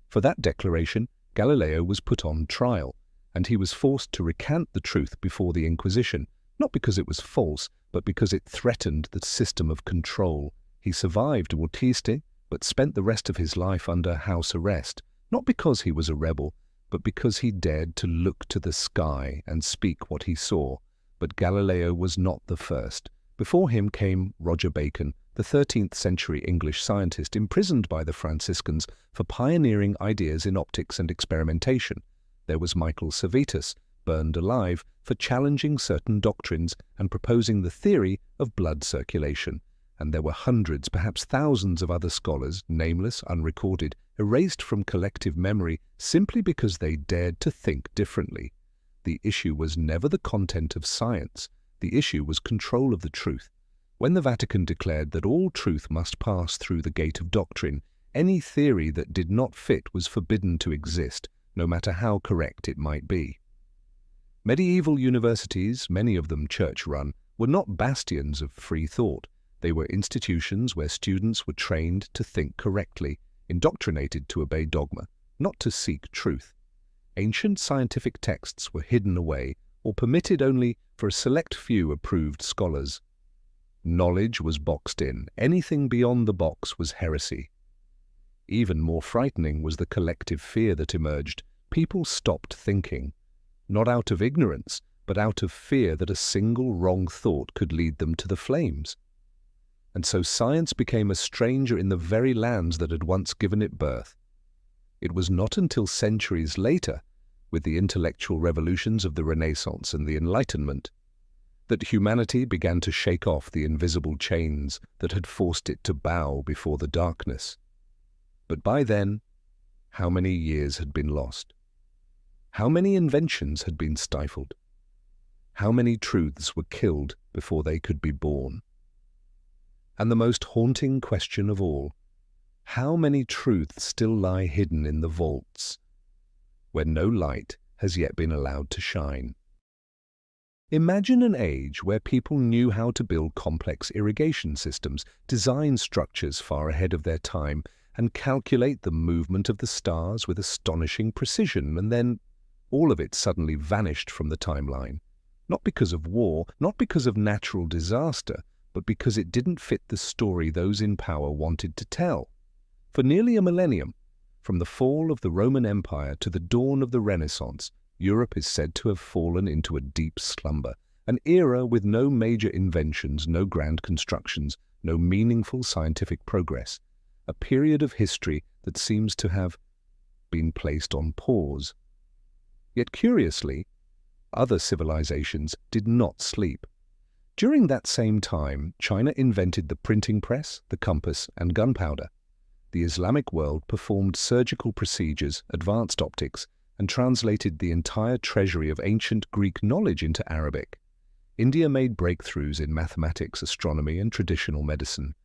For that declaration, Galileo was put on trial, and he was forced to recant the truth before the Inquisition, not because it was false, but because it threatened the system of control. He survived Autiste, but spent the rest of his life under house arrest, not because he was a rebel, but because he dared to look to the sky and speak what he saw. But Galileo was not the first. Before him came Roger Bacon, the 13th century English scientist imprisoned by the Franciscans for pioneering ideas in optics and experimentation. There was Michael Servetus, burned alive for challenging certain doctrines and proposing the theory of blood circulation. And there were hundreds, perhaps thousands of other scholars, nameless, unrecorded, erased from collective memory simply because they dared to think differently. The issue was never the content of science. The issue was control of the truth. When the Vatican declared that all truth must pass through the gate of doctrine, any theory that did not fit was forbidden to exist, no matter how correct it might be. Medieval universities, many of them church-run, were not bastions of free thought. They were institutions where students were trained to think correctly, indoctrinated to obey dogma, not to seek truth. Ancient scientific texts were hidden away or permitted only for a select few approved scholars. Knowledge was boxed in. Anything beyond the box was heresy. Even more frightening was the collective fear that emerged. People stopped thinking, not out of ignorance, but out of fear that a single wrong thought could lead them to the flames. And so science became a stranger in the very lands that had once given it birth. It was not until centuries later, with the intellectual revolutions of the Renaissance and the Enlightenment, that humanity began to shake off the invisible chains that had forced it to bow before the darkness. But by then, how many years had been lost? How many inventions had been stifled? How many truths were killed before they could be born? And the most haunting question of all, how many truths still lie hidden in the vaults, where no light has yet been allowed to shine? Imagine an age where people knew how to build complex irrigation systems, design structures far ahead of their time, and calculate the movement of the stars with astonishing precision, and then all of it suddenly vanished from the timeline. Not because of war, not because of natural disaster, but because it didn't fit the story those in power wanted to tell. For nearly a millennium, from the fall of the Roman Empire to the dawn of the Renaissance, Europe is said to have fallen into a deep slumber, an era with no major inventions, no grand constructions, no meaningful scientific progress, a period of history that seems to have been placed on pause. Yet curiously, other civilizations did not sleep. During that same time, China invented the printing press, the compass, and gunpowder. The Islamic world performed surgical procedures, advanced optics, and translated the entire treasury of ancient Greek knowledge into Arabic. India made breakthroughs in mathematics, astronomy, and traditional medicine.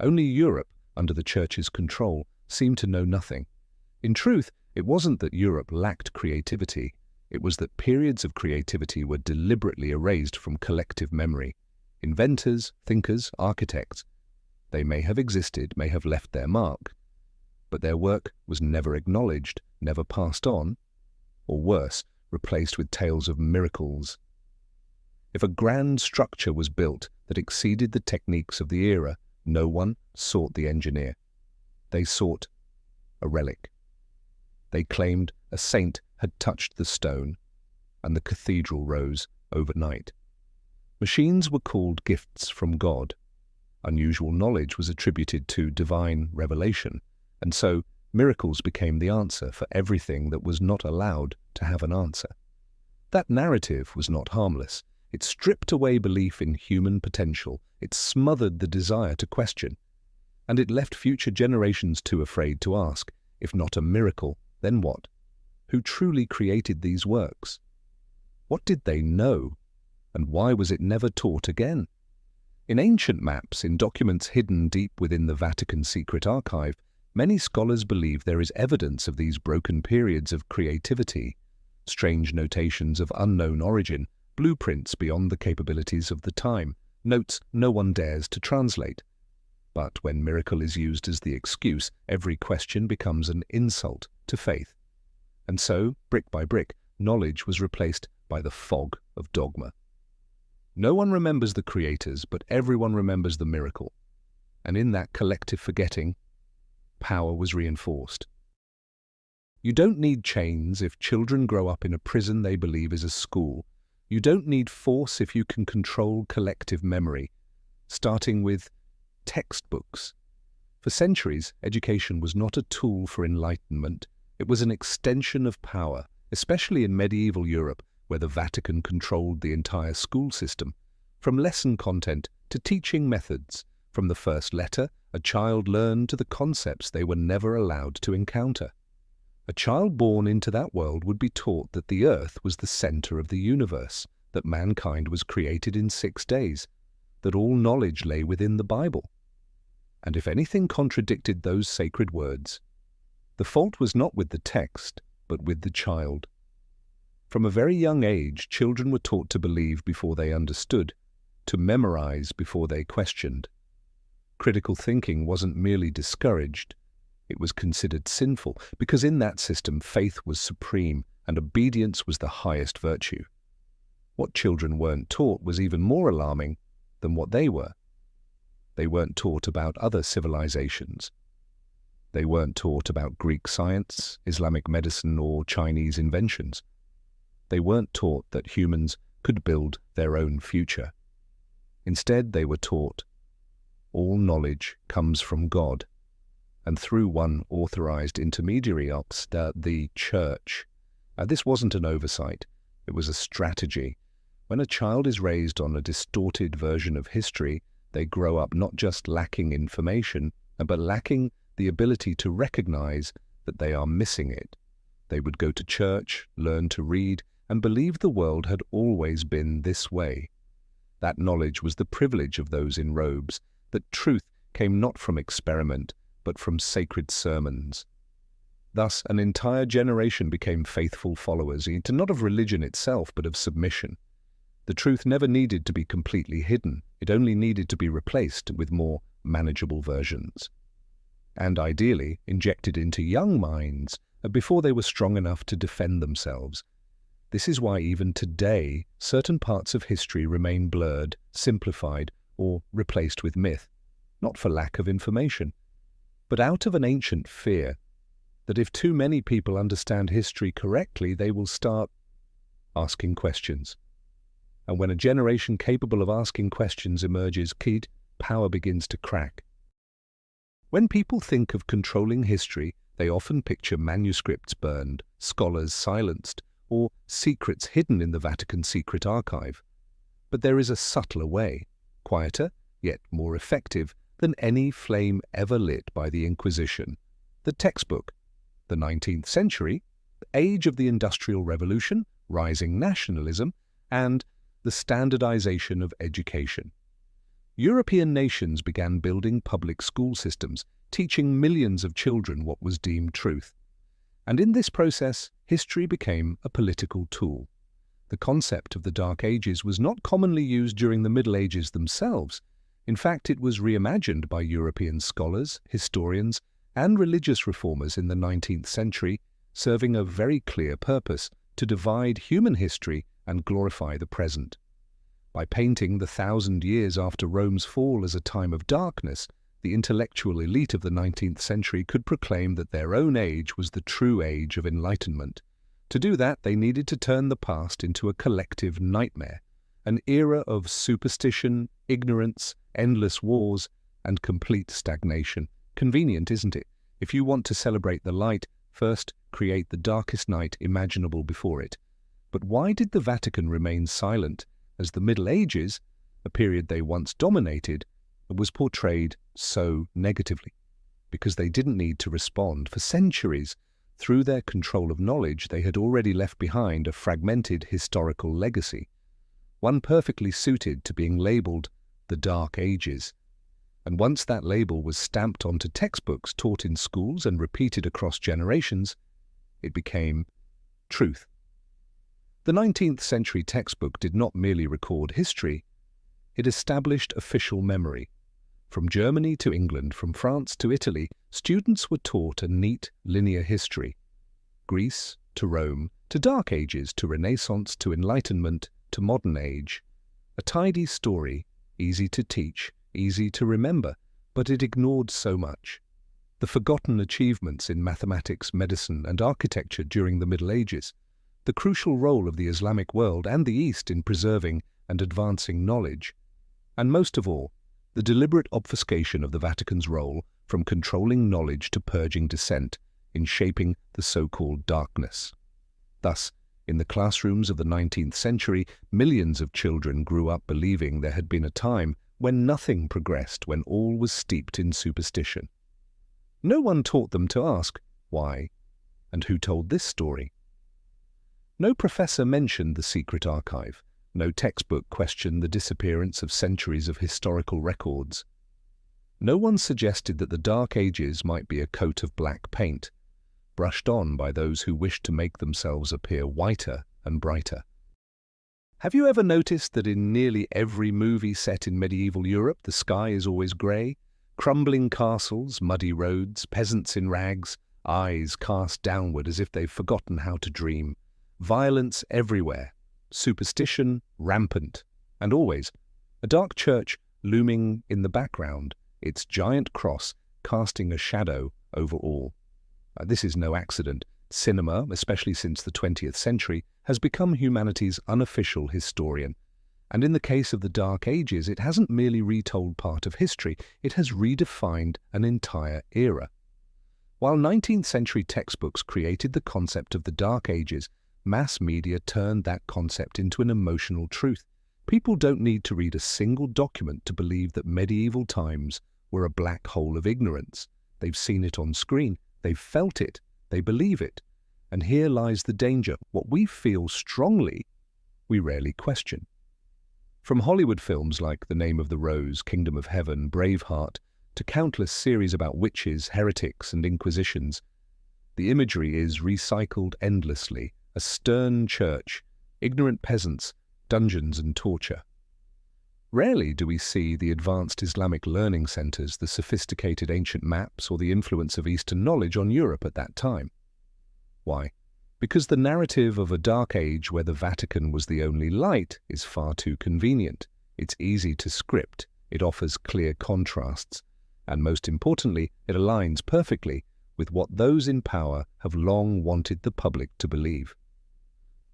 Only Europe, under the Church's control, seemed to know nothing. In truth, it wasn't that Europe lacked creativity. It was that periods of creativity were deliberately erased from collective memory. Inventors, thinkers, architects, they may have existed, may have left their mark, but their work was never acknowledged, never passed on, or worse, replaced with tales of miracles. If a grand structure was built that exceeded the techniques of the era, no one sought the engineer. They sought a relic. They claimed a saint had touched the stone, and the cathedral rose overnight. Machines were called gifts from God. Unusual knowledge was attributed to divine revelation, and so miracles became the answer for everything that was not allowed to have an answer. That narrative was not harmless. It stripped away belief in human potential. It smothered the desire to question. And it left future generations too afraid to ask, if not a miracle, then what? Who truly created these works? What did they know? And why was it never taught again? In ancient maps, in documents hidden deep within the Vatican secret archive, many scholars believe there is evidence of these broken periods of creativity, strange notations of unknown origin, blueprints beyond the capabilities of the time, notes no one dares to translate. But when miracle is used as the excuse, every question becomes an insult to faith. And so, brick by brick, knowledge was replaced by the fog of dogma. No one remembers the creators, but everyone remembers the miracle. And in that collective forgetting, power was reinforced. You don't need chains if children grow up in a prison they believe is a school. You don't need force if you can control collective memory, starting with textbooks. For centuries, education was not a tool for enlightenment. It was an extension of power, especially in medieval Europe, where the Vatican controlled the entire school system, from lesson content to teaching methods. From the first letter, a child learned to the concepts they were never allowed to encounter. A child born into that world would be taught that the earth was the center of the universe, that mankind was created in 6 days, that all knowledge lay within the Bible. And if anything contradicted those sacred words, the fault was not with the text, but with the child. From a very young age, children were taught to believe before they understood, to memorize before they questioned. Critical thinking wasn't merely discouraged, it was considered sinful, because in that system faith was supreme and obedience was the highest virtue. What children weren't taught was even more alarming than what they were. They weren't taught about other civilizations. They weren't taught about Greek science, Islamic medicine, or Chinese inventions. They weren't taught that humans could build their own future. Instead, they were taught all knowledge comes from God, and through one authorized intermediary, the Church. This wasn't an oversight, it was a strategy. When a child is raised on a distorted version of history, they grow up not just lacking information, but lacking the ability to recognize that they are missing it. They would go to church, learn to read, and believe the world had always been this way. That knowledge was the privilege of those in robes, that truth came not from experiment, but from sacred sermons. Thus, an entire generation became faithful followers, not of religion itself, but of submission. The truth never needed to be completely hidden, it only needed to be replaced with more manageable versions. And ideally, injected into young minds before they were strong enough to defend themselves. This is why even today, certain parts of history remain blurred, simplified, or replaced with myth, not for lack of information, but out of an ancient fear that if too many people understand history correctly, they will start asking questions. And when a generation capable of asking questions emerges, power begins to crack. When people think of controlling history, they often picture manuscripts burned, scholars silenced, or secrets hidden in the Vatican secret archive. But there is a subtler way, quieter, yet more effective than any flame ever lit by the Inquisition. The textbook. The 19th century, the age of the Industrial Revolution, rising nationalism, and the standardization of education. European nations began building public school systems, teaching millions of children what was deemed truth. And in this process, history became a political tool. The concept of the Dark Ages was not commonly used during the Middle Ages themselves. In fact, it was reimagined by European scholars, historians, and religious reformers in the 19th century, serving a very clear purpose: to divide human history and glorify the present. By painting the 1,000 years after Rome's fall as a time of darkness, the intellectual elite of the 19th century could proclaim that their own age was the true age of enlightenment. To do that, they needed to turn the past into a collective nightmare, an era of superstition, ignorance, endless wars, and complete stagnation. Convenient, isn't it? If you want to celebrate the light, first create the darkest night imaginable before it. But why did the Vatican remain silent as the Middle Ages, a period they once dominated, was portrayed so negatively? Because they didn't need to respond. For centuries, through their control of knowledge, they had already left behind a fragmented historical legacy, one perfectly suited to being labeled the Dark Ages. And once that label was stamped onto textbooks taught in schools and repeated across generations, it became truth. The 19th century textbook did not merely record history, it established official memory. From Germany to England, from France to Italy, students were taught a neat, linear history. Greece to Rome, to Dark Ages, to Renaissance, to Enlightenment, to modern age. A tidy story, easy to teach, easy to remember, but it ignored so much. The forgotten achievements in mathematics, medicine, and architecture during the Middle Ages, the crucial role of the Islamic world and the East in preserving and advancing knowledge, and most of all, the deliberate obfuscation of the Vatican's role from controlling knowledge to purging dissent in shaping the so-called darkness. Thus, in the classrooms of the 19th century, millions of children grew up believing there had been a time when nothing progressed, when all was steeped in superstition. No one taught them to ask, why, and who told this story? No professor mentioned the secret archive. No textbook questioned the disappearance of centuries of historical records. No one suggested that the Dark Ages might be a coat of black paint, brushed on by those who wished to make themselves appear whiter and brighter. Have you ever noticed that in nearly every movie set in medieval Europe, the sky is always grey? Crumbling castles, muddy roads, peasants in rags, eyes cast downward as if they've forgotten how to dream. Violence everywhere, superstition rampant, and always a dark church looming in the background, its giant cross casting a shadow over all. This is no accident. Cinema, especially since the 20th century, has become humanity's unofficial historian. And in the case of the Dark Ages, it hasn't merely retold part of history, it has redefined an entire era. While 19th century textbooks created the concept of the Dark Ages, mass media turned that concept into an emotional truth. People don't need to read a single document to believe that medieval times were a black hole of ignorance. They've seen it on screen, they've felt it, they believe it. And here lies the danger. What we feel strongly, we rarely question. From Hollywood films like The Name of the Rose, Kingdom of Heaven, Braveheart, to countless series about witches, heretics, and inquisitions, the imagery is recycled endlessly. A stern church, ignorant peasants, dungeons and torture. Rarely do we see the advanced Islamic learning centers, the sophisticated ancient maps, or the influence of Eastern knowledge on Europe at that time. Why? Because the narrative of a dark age where the Vatican was the only light is far too convenient. It's easy to script, it offers clear contrasts, and most importantly, it aligns perfectly with what those in power have long wanted the public to believe.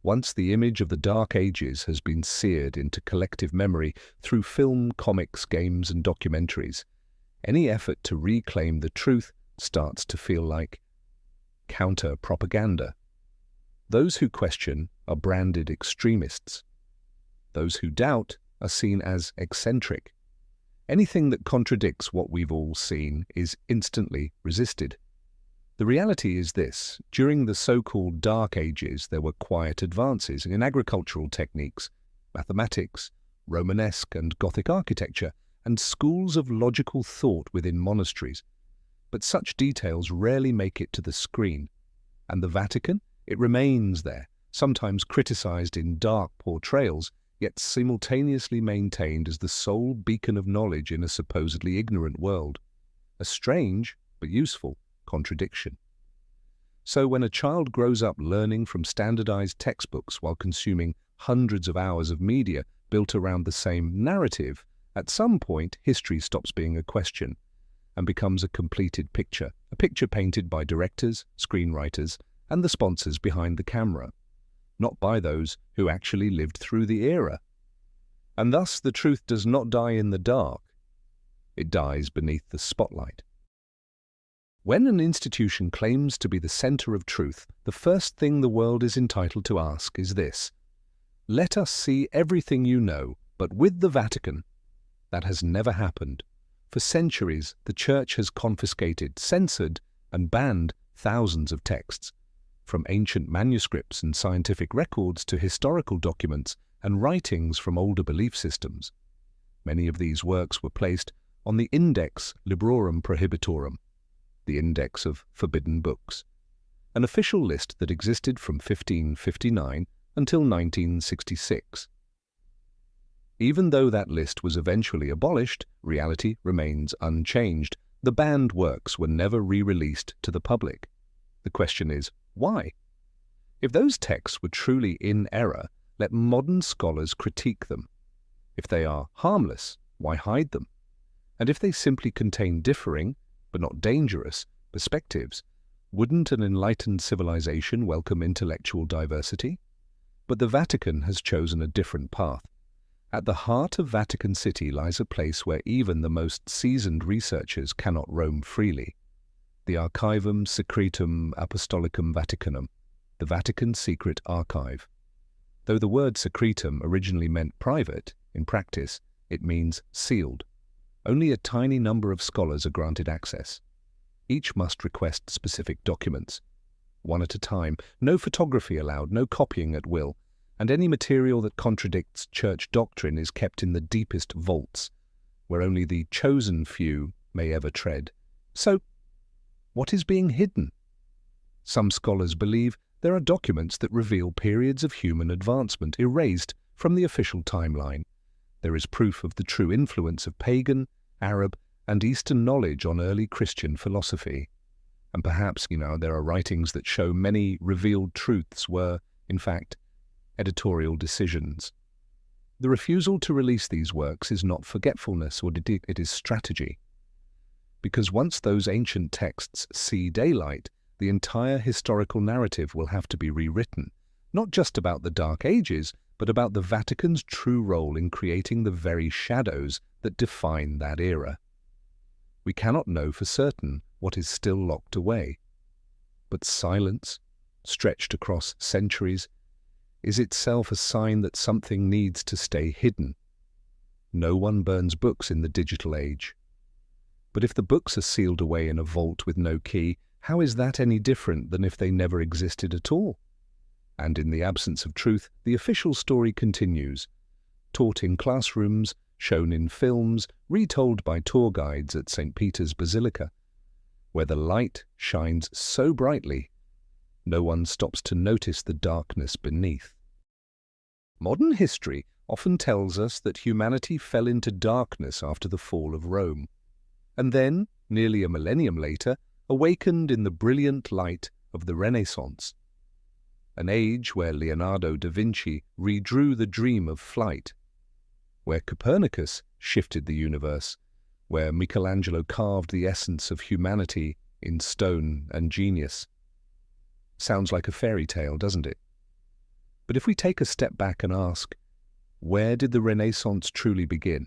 Once the image of the Dark Ages has been seared into collective memory through film, comics, games, and documentaries, any effort to reclaim the truth starts to feel like counter-propaganda. Those who question are branded extremists. Those who doubt are seen as eccentric. Anything that contradicts what we've all seen is instantly resisted. The reality is this: during the so-called Dark Ages, there were quiet advances in agricultural techniques, mathematics, Romanesque and Gothic architecture, and schools of logical thought within monasteries. But such details rarely make it to the screen. And the Vatican? It remains there, sometimes criticized in dark portrayals, yet simultaneously maintained as the sole beacon of knowledge in a supposedly ignorant world. A strange, but useful, contradiction. So when a child grows up learning from standardized textbooks while consuming hundreds of hours of media built around the same narrative, at some point history stops being a question and becomes a completed picture, a picture painted by directors, screenwriters, and the sponsors behind the camera, not by those who actually lived through the era. And thus the truth does not die in the dark, it dies beneath the spotlight. When an institution claims to be the center of truth, the first thing the world is entitled to ask is this: let us see everything you know, but with the Vatican. That has never happened. For centuries, the Church has confiscated, censored, and banned thousands of texts, from ancient manuscripts and scientific records to historical documents and writings from older belief systems. Many of these works were placed on the Index Librorum Prohibitorum, the Index of Forbidden Books, an official list that existed from 1559 until 1966. Even though that list was eventually abolished, reality remains unchanged. The banned works were never re-released to the public. The question is, why? If those texts were truly in error, let modern scholars critique them. If they are harmless, why hide them? And if they simply contain differing, but not dangerous, perspectives, wouldn't an enlightened civilization welcome intellectual diversity? But the Vatican has chosen a different path. At the heart of Vatican City lies a place where even the most seasoned researchers cannot roam freely: the Archivum Secretum Apostolicum Vaticanum, the Vatican's secret archive. Though the word secretum originally meant private, in practice it means sealed. Only a tiny number of scholars are granted access. Each must request specific documents, one at a time, no photography allowed, no copying at will, and any material that contradicts church doctrine is kept in the deepest vaults, where only the chosen few may ever tread. So, what is being hidden? Some scholars believe there are documents that reveal periods of human advancement erased from the official timeline. There is proof of the true influence of pagan, Arab, and Eastern knowledge on early Christian philosophy. And perhaps, there are writings that show many revealed truths were, in fact, editorial decisions. The refusal to release these works is not forgetfulness, or it is strategy. Because once those ancient texts see daylight, the entire historical narrative will have to be rewritten, not just about the Dark Ages, but about the Vatican's true role in creating the very shadows that define that era. We cannot know for certain what is still locked away. But silence, stretched across centuries, is itself a sign that something needs to stay hidden. No one burns books in the digital age. But if the books are sealed away in a vault with no key, how is that any different than if they never existed at all? And in the absence of truth, the official story continues, taught in classrooms, shown in films, retold by tour guides at St. Peter's Basilica, where the light shines so brightly, no one stops to notice the darkness beneath. Modern history often tells us that humanity fell into darkness after the fall of Rome, and then, nearly a millennium later, awakened in the brilliant light of the Renaissance, an age where Leonardo da Vinci redrew the dream of flight, where Copernicus shifted the universe, where Michelangelo carved the essence of humanity in stone and genius. Sounds like a fairy tale, doesn't it? But if we take a step back and ask, where did the Renaissance truly begin?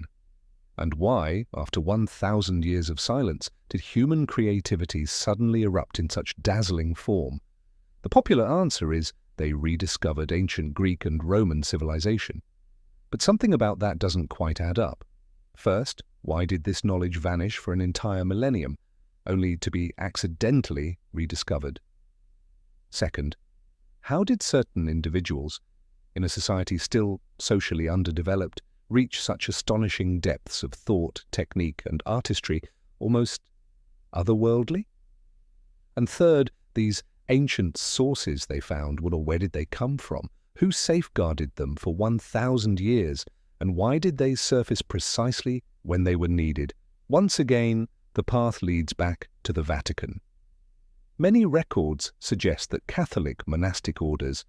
And why, after 1,000 years of silence, did human creativity suddenly erupt in such dazzling form? The popular answer is they rediscovered ancient Greek and Roman civilization. But something about that doesn't quite add up. First, why did this knowledge vanish for an entire millennium, only to be accidentally rediscovered? Second, how did certain individuals, in a society still socially underdeveloped, reach such astonishing depths of thought, technique, and artistry, almost otherworldly? And third, these ancient sources they found, where did they come from? Who safeguarded them for 1,000 years, and why did they surface precisely when they were needed? Once again, the path leads back to the Vatican. Many records suggest that Catholic monastic orders,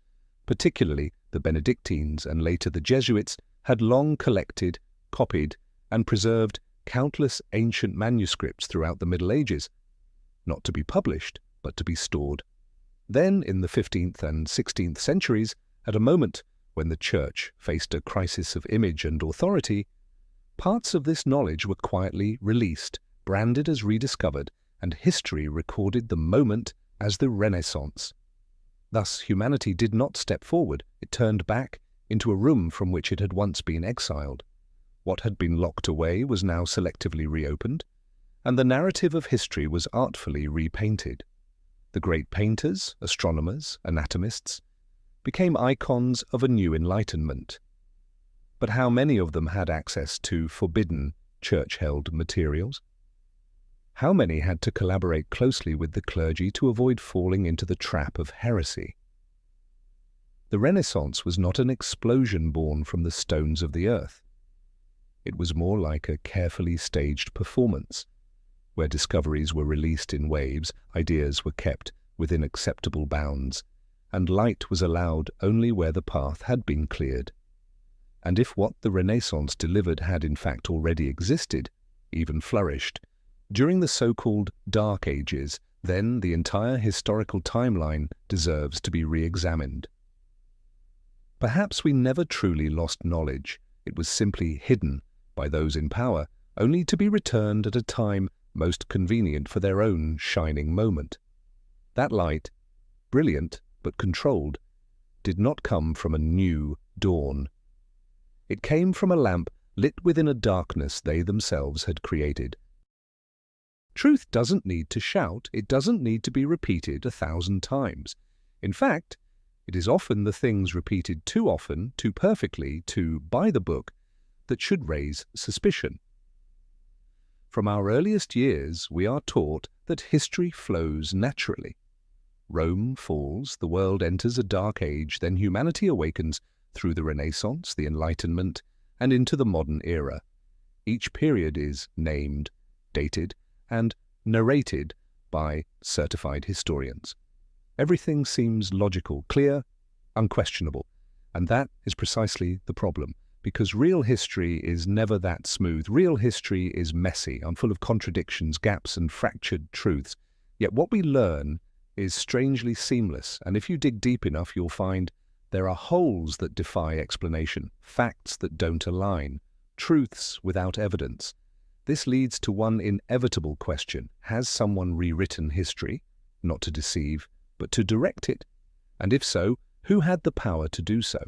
particularly the Benedictines and later the Jesuits, had long collected, copied, and preserved countless ancient manuscripts throughout the Middle Ages, not to be published, but to be stored. Then, in the 15th and 16th centuries, at a moment when the Church faced a crisis of image and authority, parts of this knowledge were quietly released, branded as rediscovered, and history recorded the moment as the Renaissance. Thus, humanity did not step forward, it turned back into a room from which it had once been exiled. What had been locked away was now selectively reopened, and the narrative of history was artfully repainted. The great painters, astronomers, anatomists, became icons of a new enlightenment. But how many of them had access to forbidden, church-held materials? How many had to collaborate closely with the clergy to avoid falling into the trap of heresy? The Renaissance was not an explosion born from the stones of the earth. It was more like a carefully staged performance, where discoveries were released in waves, ideas were kept within acceptable bounds, and light was allowed only where the path had been cleared. And if what the Renaissance delivered had in fact already existed, even flourished, during the so-called Dark Ages, then the entire historical timeline deserves to be re-examined. Perhaps we never truly lost knowledge. It was simply hidden by those in power, only to be returned at a time most convenient for their own shining moment. That light, brilliant but controlled, did not come from a new dawn. It came from a lamp lit within a darkness they themselves had created. Truth doesn't need to shout, it doesn't need to be repeated 1,000 times. In fact, it is often the things repeated too often, too perfectly, too by the book, that should raise suspicion. From our earliest years, we are taught that history flows naturally. Rome falls, the world enters a dark age, then humanity awakens through the Renaissance, the Enlightenment, and into the modern era. Each period is named, dated, and narrated by certified historians. Everything seems logical, clear, unquestionable, and that is precisely the problem, because real history is never that smooth. Real history is messy and full of contradictions, gaps, and fractured truths. Yet what we learn is strangely seamless, and if you dig deep enough, you'll find there are holes that defy explanation, facts that don't align, truths without evidence. This leads to one inevitable question: has someone rewritten history, not to deceive, but to direct it? And if so, who had the power to do so?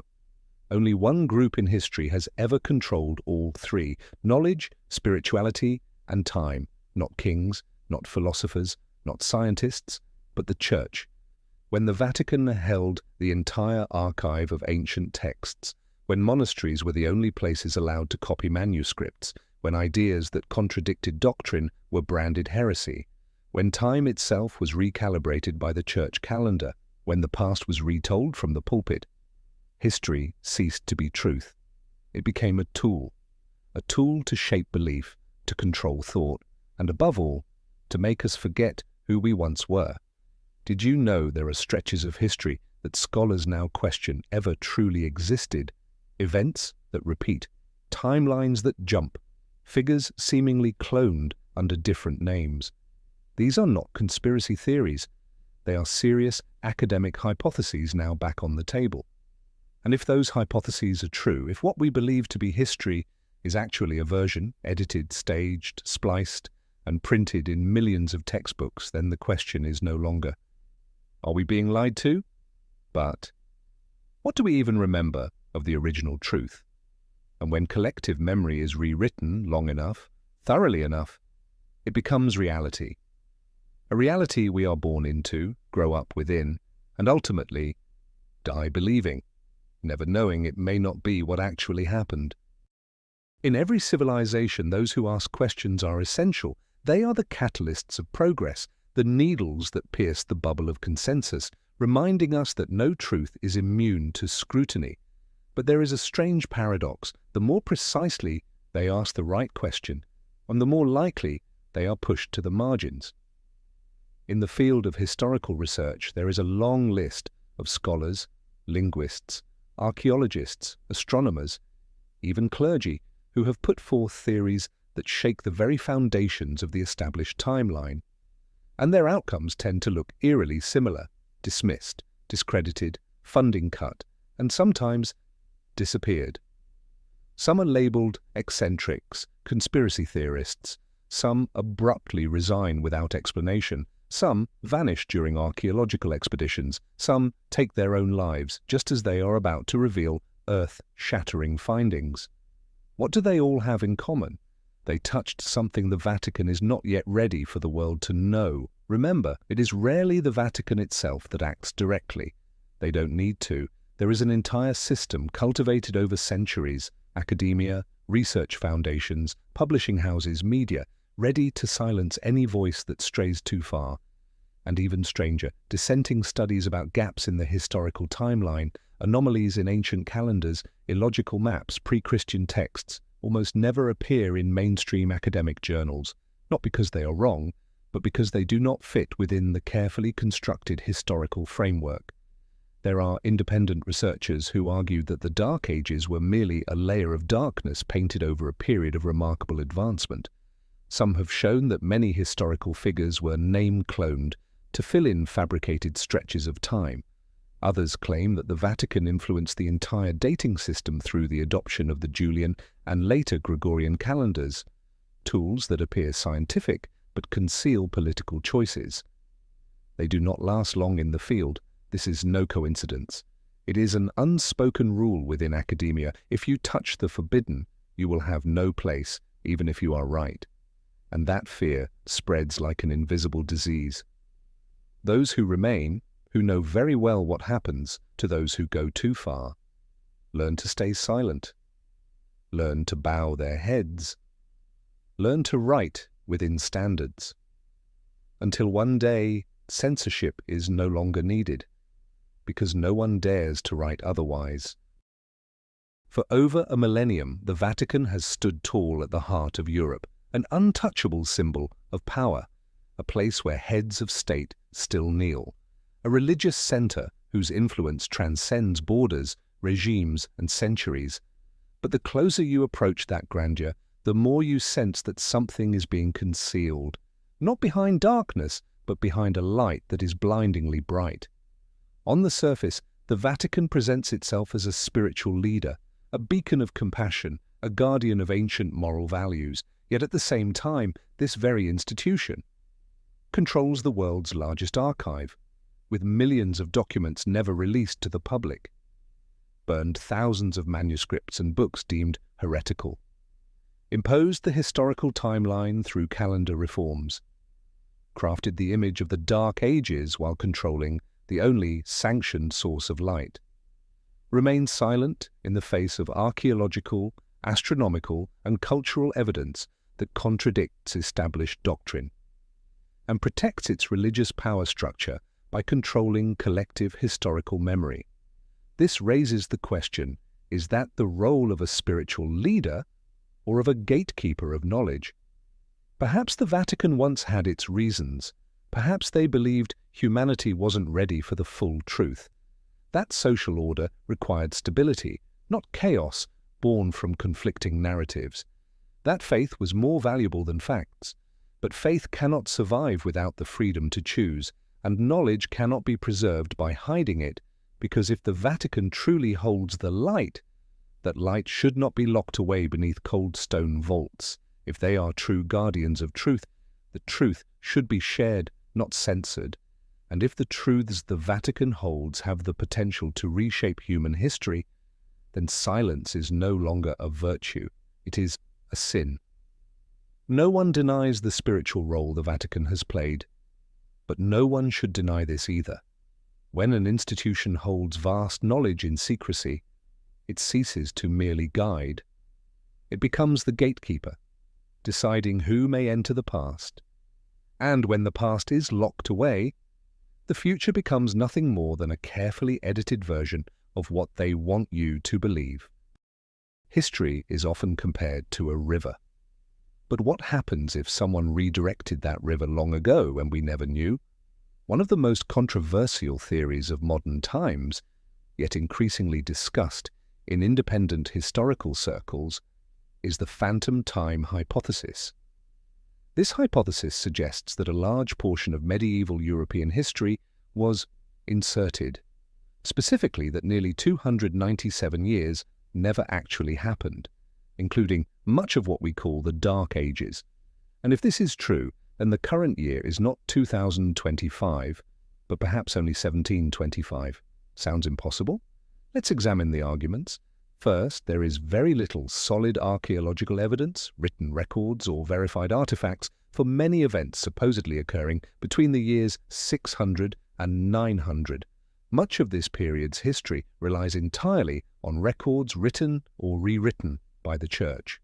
Only one group in history has ever controlled all three: knowledge, spirituality, and time. Not kings, not philosophers, not scientists, but the Church. When the Vatican held the entire archive of ancient texts, when monasteries were the only places allowed to copy manuscripts, when ideas that contradicted doctrine were branded heresy, when time itself was recalibrated by the church calendar, when the past was retold from the pulpit, history ceased to be truth. It became a tool to shape belief, to control thought, and above all, to make us forget who we once were. Did you know there are stretches of history that scholars now question ever truly existed? Events that repeat, timelines that jump, figures seemingly cloned under different names. These are not conspiracy theories. They are serious academic hypotheses now back on the table. And if those hypotheses are true, if what we believe to be history is actually a version, edited, staged, spliced, and printed in millions of textbooks, then the question is no longer, are we being lied to? But what do we even remember of the original truth? And when collective memory is rewritten long enough, thoroughly enough, it becomes reality. A reality we are born into, grow up within, and ultimately die believing, never knowing it may not be what actually happened. In every civilization, those who ask questions are essential. They are the catalysts of progress, the needles that pierce the bubble of consensus, reminding us that no truth is immune to scrutiny. But there is a strange paradox. The more precisely they ask the right question, and the more likely they are pushed to the margins. In the field of historical research, there is a long list of scholars, linguists, archaeologists, astronomers, even clergy, who have put forth theories that shake the very foundations of the established timeline. And their outcomes tend to look eerily similar: dismissed, discredited, funding cut, and sometimes disappeared. Some are labeled eccentrics, conspiracy theorists. Some abruptly resign without explanation. Some vanish during archaeological expeditions. Some take their own lives just as they are about to reveal earth-shattering findings. What do they all have in common? They touched something the Vatican is not yet ready for the world to know. Remember, it is rarely the Vatican itself that acts directly. They don't need to. There is an entire system cultivated over centuries: academia, research foundations, publishing houses, media, ready to silence any voice that strays too far. And even stranger, dissenting studies about gaps in the historical timeline, anomalies in ancient calendars, illogical maps, pre-Christian texts, almost never appear in mainstream academic journals, not because they are wrong, but because they do not fit within the carefully constructed historical framework. There are independent researchers who argued that the Dark Ages were merely a layer of darkness painted over a period of remarkable advancement. Some have shown that many historical figures were name-cloned to fill in fabricated stretches of time. Others claim that the Vatican influenced the entire dating system through the adoption of the Julian and later Gregorian calendars, tools that appear scientific but conceal political choices. They do not last long in the field. This is no coincidence. It is an unspoken rule within academia. If you touch the forbidden, you will have no place, even if you are right. And that fear spreads like an invisible disease. Those who remain, who know very well what happens to those who go too far, learn to stay silent, learn to bow their heads, learn to write within standards, until one day censorship is no longer needed, because no one dares to write otherwise. For over a millennium, the Vatican has stood tall at the heart of Europe, an untouchable symbol of power, a place where heads of state still kneel, a religious center whose influence transcends borders, regimes, and centuries. But the closer you approach that grandeur, the more you sense that something is being concealed, not behind darkness, but behind a light that is blindingly bright. On the surface, the Vatican presents itself as a spiritual leader, a beacon of compassion, a guardian of ancient moral values, yet at the same time, this very institution controls the world's largest archive, with millions of documents never released to the public, burned thousands of manuscripts and books deemed heretical, imposed the historical timeline through calendar reforms, crafted the image of the Dark Ages while controlling the only sanctioned source of light, remained silent in the face of archaeological, astronomical, and cultural evidence that contradicts established doctrine, and protects its religious power structure by controlling collective historical memory. This raises the question, is that the role of a spiritual leader or of a gatekeeper of knowledge? Perhaps the Vatican once had its reasons. Perhaps they believed humanity wasn't ready for the full truth. That social order required stability, not chaos born from conflicting narratives. That faith was more valuable than facts. But faith cannot survive without the freedom to choose, and knowledge cannot be preserved by hiding it, because if the Vatican truly holds the light, that light should not be locked away beneath cold stone vaults. If they are true guardians of truth, the truth should be shared, not censored. And if the truths the Vatican holds have the potential to reshape human history, then silence is no longer a virtue, it is a sin. No one denies the spiritual role the Vatican has played, but no one should deny this either. When an institution holds vast knowledge in secrecy, it ceases to merely guide. It becomes the gatekeeper, deciding who may enter the past. And when the past is locked away, the future becomes nothing more than a carefully edited version of what they want you to believe. History is often compared to a river. But what happens if someone redirected that river long ago and we never knew? One of the most controversial theories of modern times, yet increasingly discussed in independent historical circles, is the phantom time hypothesis. This hypothesis suggests that a large portion of medieval European history was inserted, specifically that nearly 297 years never actually happened, including much of what we call the Dark Ages. And if this is true, then the current year is not 2025, but perhaps only 1725. Sounds impossible? Let's examine the arguments. First, there is very little solid archaeological evidence, written records, or verified artifacts for many events supposedly occurring between the years 600 and 900. Much of this period's history relies entirely on records written or rewritten by the Church.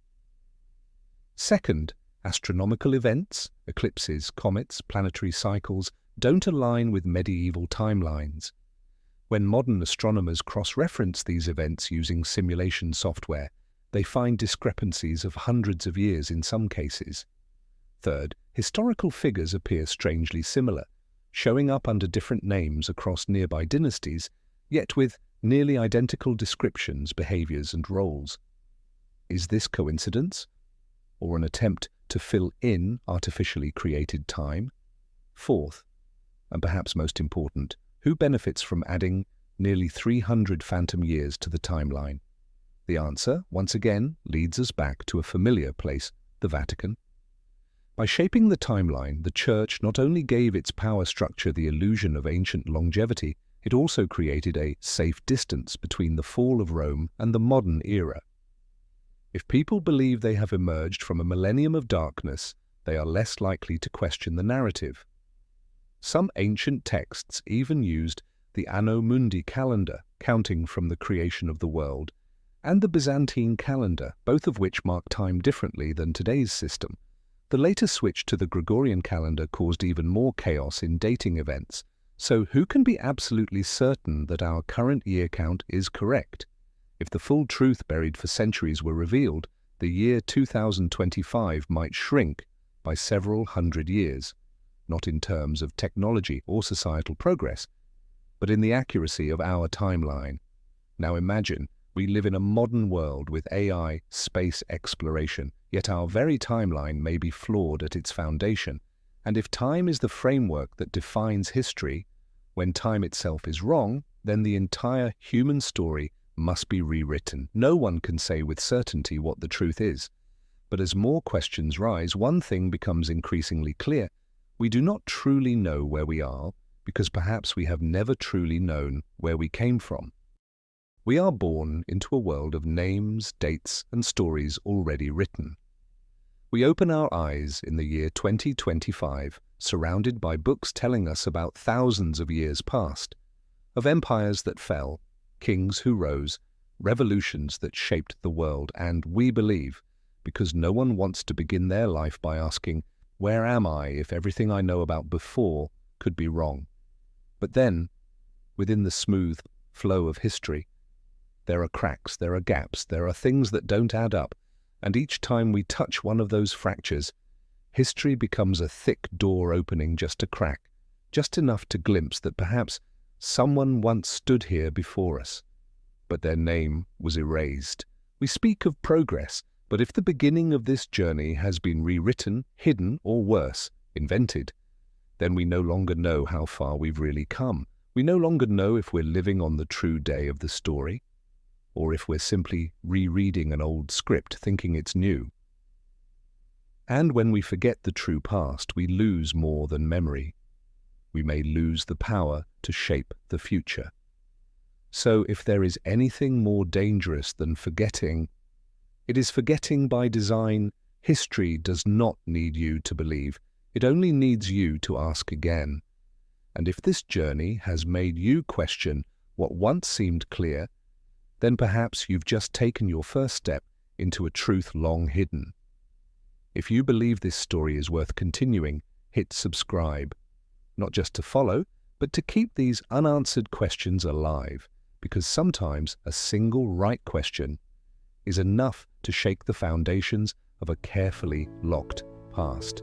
Second, astronomical events, eclipses, comets, planetary cycles, don't align with medieval timelines. When modern astronomers cross-reference these events using simulation software, they find discrepancies of hundreds of years in some cases. Third, historical figures appear strangely similar, showing up under different names across nearby dynasties, yet with nearly identical descriptions, behaviors, and roles. Is this coincidence, or an attempt to fill in artificially created time? Fourth, and perhaps most important, who benefits from adding nearly 300 phantom years to the timeline? The answer, once again, leads us back to a familiar place, the Vatican. By shaping the timeline, the Church not only gave its power structure the illusion of ancient longevity, it also created a safe distance between the fall of Rome and the modern era. If people believe they have emerged from a millennium of darkness, they are less likely to question the narrative. Some ancient texts even used the Anno Mundi calendar, counting from the creation of the world, and the Byzantine calendar, both of which mark time differently than today's system. The later switch to the Gregorian calendar caused even more chaos in dating events. So who can be absolutely certain that our current year count is correct? If the full truth buried for centuries were revealed, the year 2025 might shrink by several hundred years, not in terms of technology or societal progress, but in the accuracy of our timeline. Now imagine, we live in a modern world with AI, space exploration, yet our very timeline may be flawed at its foundation. And if time is the framework that defines history, when time itself is wrong, then the entire human story must be rewritten. No one can say with certainty what the truth is. But as more questions rise, one thing becomes increasingly clear. We do not truly know where we are, because perhaps we have never truly known where we came from. We are born into a world of names, dates, and stories already written. We open our eyes in the year 2025, surrounded by books telling us about thousands of years past, of empires that fell, kings who rose, revolutions that shaped the world, and we believe, because no one wants to begin their life by asking, where am I if everything I know about before could be wrong? But then, within the smooth flow of history, there are cracks, there are gaps, there are things that don't add up, and each time we touch one of those fractures, history becomes a thick door opening just a crack, just enough to glimpse that perhaps someone once stood here before us, but their name was erased. We speak of progress, but if the beginning of this journey has been rewritten, hidden, or worse, invented, then we no longer know how far we've really come. We no longer know if we're living on the true day of the story, or if we're simply rereading an old script thinking it's new. And when we forget the true past, we lose more than memory. We may lose the power to shape the future. So if there is anything more dangerous than forgetting, it is forgetting by design. History does not need you to believe. It only needs you to ask again. And if this journey has made you question what once seemed clear, then perhaps you've just taken your first step into a truth long hidden. If you believe this story is worth continuing, hit subscribe, not just to follow, but to keep these unanswered questions alive, because sometimes a single right question is enough to shake the foundations of a carefully locked past.